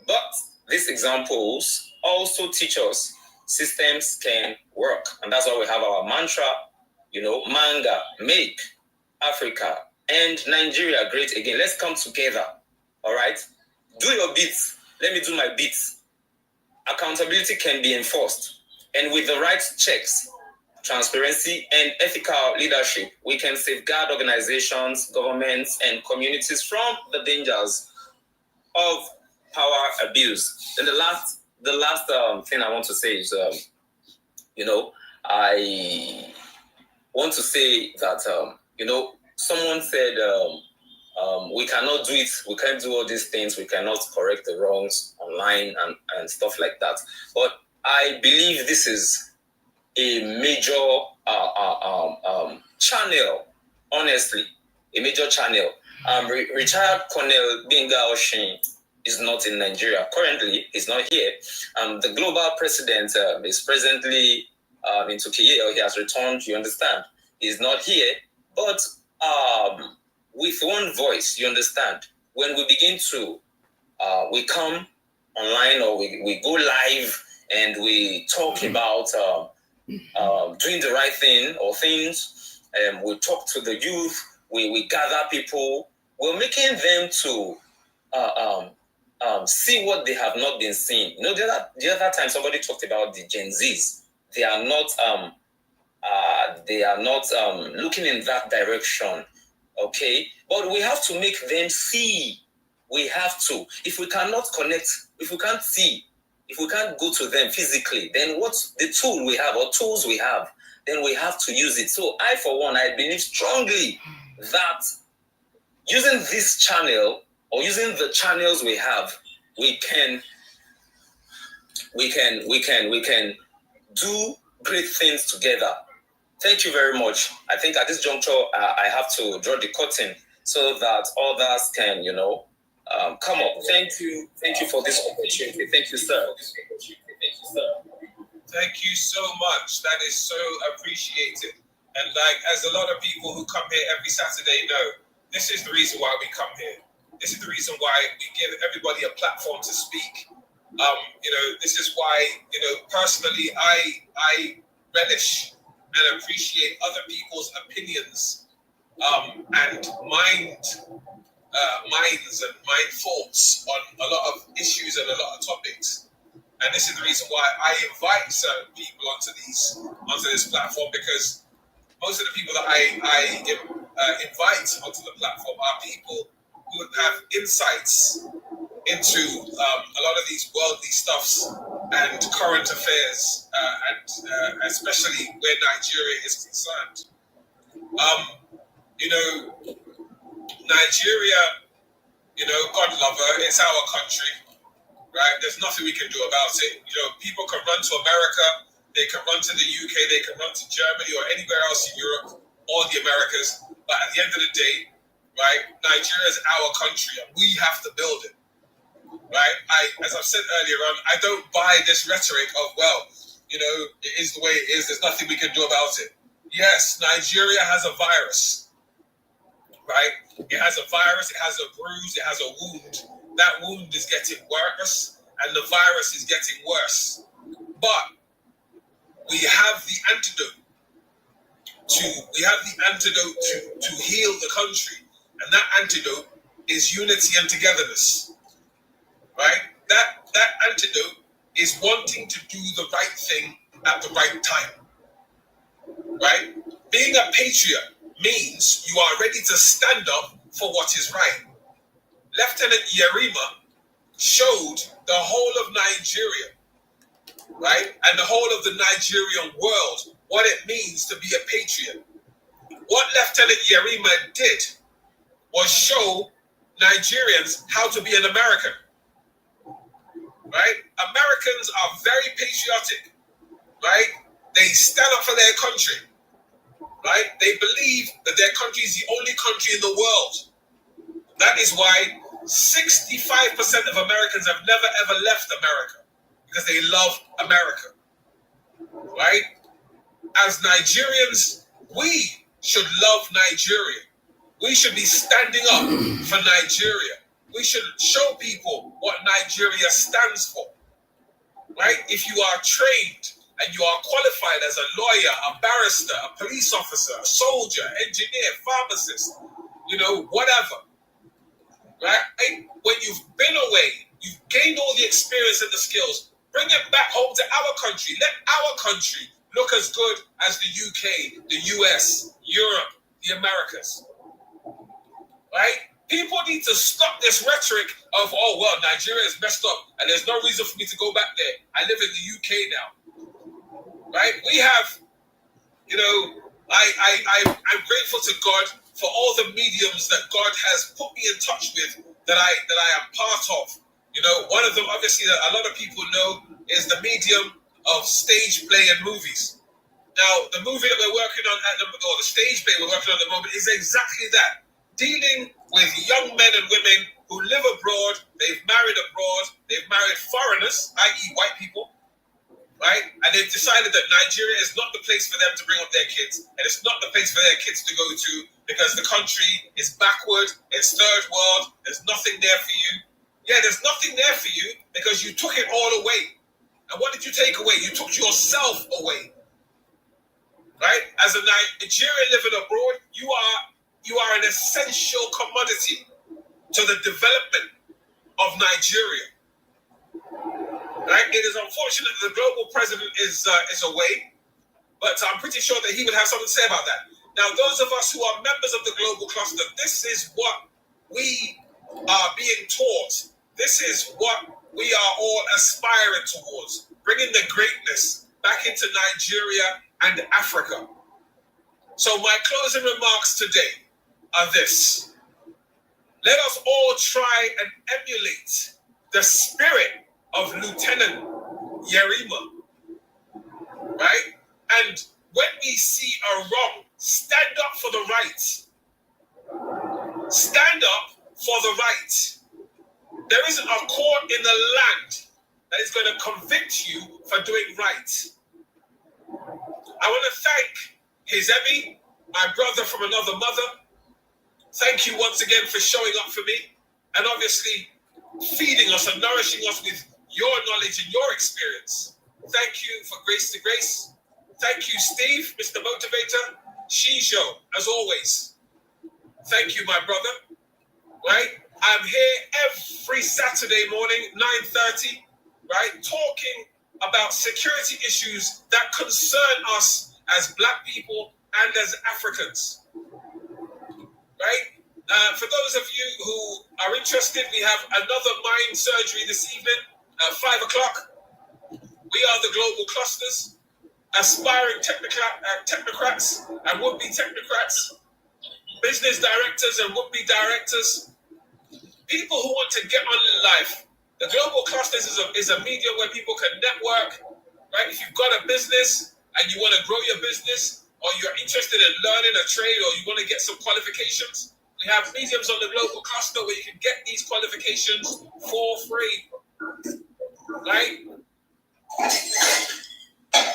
But these examples also teach us systems can work, and that's why we have our mantra, Manga, make Africa and Nigeria great again. Let's come together, all right? Do your bits. Let me do my bits. Accountability can be enforced. And with the right checks, transparency, and ethical leadership, we can safeguard organizations, governments, and communities from the dangers of power abuse. And the last thing I want to say is, I want to say that, someone said, we cannot do it. We can't do all these things. We cannot correct the wrongs online and stuff like that. But I believe this is a major channel, honestly, a major channel. Retired Colonel Gbenga Oshin is not in Nigeria. Currently, he's not here. The global president is presently in Tokyo. He has returned, you understand. He's not here. But with one voice, you understand, when we begin to, we come online or we go live and we talk about doing the right thing or things, we talk to the youth, we gather people, we're making them to see what they have not been seeing. The other time somebody talked about the Gen Zs. They are not looking in that direction, okay? But we have to make them see. We have to. If we cannot connect, if we can't see, if we can't go to them physically, then what's the tool we have or tools we have? Then we have to use it. So I, for one, I believe strongly that using this channel or using the channels we have, we can do great things together. Thank you very much. I think at this juncture, I have to draw the curtain so that others can, come up. Thank you for this opportunity. Thank you, sir. Thank you so much. That is so appreciated. And as a lot of people who come here every Saturday know, this is the reason why we come here. This is the reason why we give everybody a platform to speak. This is why, personally, I relish and appreciate other people's opinions and minds and mind thoughts on a lot of issues and a lot of topics. And this is the reason why I invite certain people onto this platform, because most of the people that I invite onto the platform are people who have insights into a lot of these worldly stuffs and current affairs, and especially where Nigeria is concerned. Nigeria, God love her, it's our country, right? There's nothing we can do about it. People can run to America, they can run to the UK, they can run to Germany or anywhere else in Europe or the Americas. But at the end of the day, right, Nigeria is our country and we have to build it, right? As I've said earlier on, I don't buy this rhetoric of, it is the way it is, there's nothing we can do about it. Yes, Nigeria has a virus, right? It has a virus, it has a bruise, it has a wound. That wound is getting worse and the virus is getting worse. But we have the antidote to heal the country. And that antidote is unity and togetherness, right? That antidote is wanting to do the right thing at the right time, right? Being a patriot means you are ready to stand up for what is right. Lieutenant Yerima showed the whole of Nigeria, right, and the whole of the Nigerian world what it means to be a patriot. What Lieutenant Yerima did was show Nigerians how to be an American, right? Americans are very patriotic, right? They stand up for their country, right? They believe that their country is the only country in the world. That is why 65% of Americans have never ever left America, because they love America, right? As Nigerians, we should love Nigeria. We should be standing up for Nigeria. We should show people what Nigeria stands for, right? If you are trained and you are qualified as a lawyer, a barrister, a police officer, a soldier, engineer, pharmacist, whatever, right? When you've been away, you've gained all the experience and the skills, bring it back home to our country. Let our country look as good as the UK, the US, Europe, the Americas, right? People need to stop this rhetoric of, Nigeria is messed up and there's no reason for me to go back there. I live in the UK now, right? We have, I'm grateful to God for all the mediums that God has put me in touch with that I am part of. One of them, obviously, that a lot of people know is the medium of stage play and movies. Now, the movie that we're working on or the stage play we're working on at the moment is exactly that. Dealing with young men and women who live abroad, they've married abroad, they've married foreigners, i.e. white people, right? And they've decided that Nigeria is not the place for them to bring up their kids. And it's not the place for their kids to go to because the country is backward, it's third world, there's nothing there for you. Yeah, there's nothing there for you because you took it all away. And what did you take away? You took yourself away, right? As a Nigerian living abroad, you are an essential commodity to the development of Nigeria, right? It is unfortunate that the global president is away, but I'm pretty sure that he would have something to say about that. Now, those of us who are members of the global cluster, this is what we are being taught. This is what we are all aspiring towards, bringing the greatness back into Nigeria and Africa. So my closing remarks today are this. Let us all try and emulate the spirit of Lieutenant Yerima, right? And when we see a wrong, stand up for the right. Stand up for the right. There isn't a court in the land that is going to convict you for doing right. I want to thank Hizemi, my brother from another mother. Thank you once again for showing up for me and obviously feeding us and nourishing us with your knowledge and your experience. Thank you for Grace to Grace. Thank you, Steve, Mr. Motivator. Shijo, as always. Thank you, my brother. Right? I'm here every Saturday morning, 9:30, right? Talking about security issues that concern us as Black people and as Africans. Right? For those of you who are interested, we have another mind surgery this evening at 5 o'clock. We are the global clusters, aspiring technocrats and would-be technocrats, business directors and would-be directors, people who want to get on in life. The global clusters is a medium where people can network, right? If you've got a business and you want to grow your business, or you're interested in learning a trade, or you want to get some qualifications, we have mediums on the global cluster where you can get these qualifications for free, right?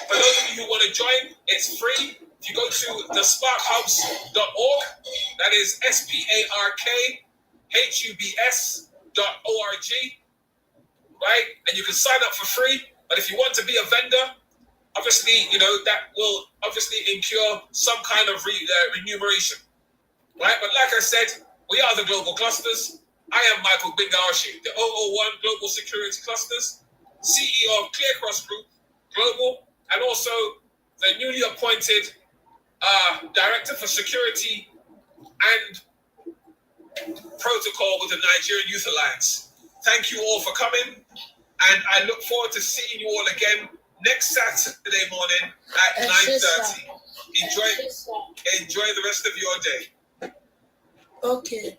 For those of you who want to join, it's free. If you go to thesparkhubs.org, that is SPARKHUBS.org, right? And you can sign up for free. But if you want to be a vendor, obviously, that will obviously incur some kind of remuneration, right? But like I said, we are the global clusters. I am Michael Gbenga Oshin, the 001 Global Security Clusters, CEO of Clear Cross Group Global, and also the newly appointed Director for Security and Protocol with the Nigerian Youth Alliance. Thank you all for coming, and I look forward to seeing you all again next Saturday morning at 9:30. Enjoy the rest of your day. Okay.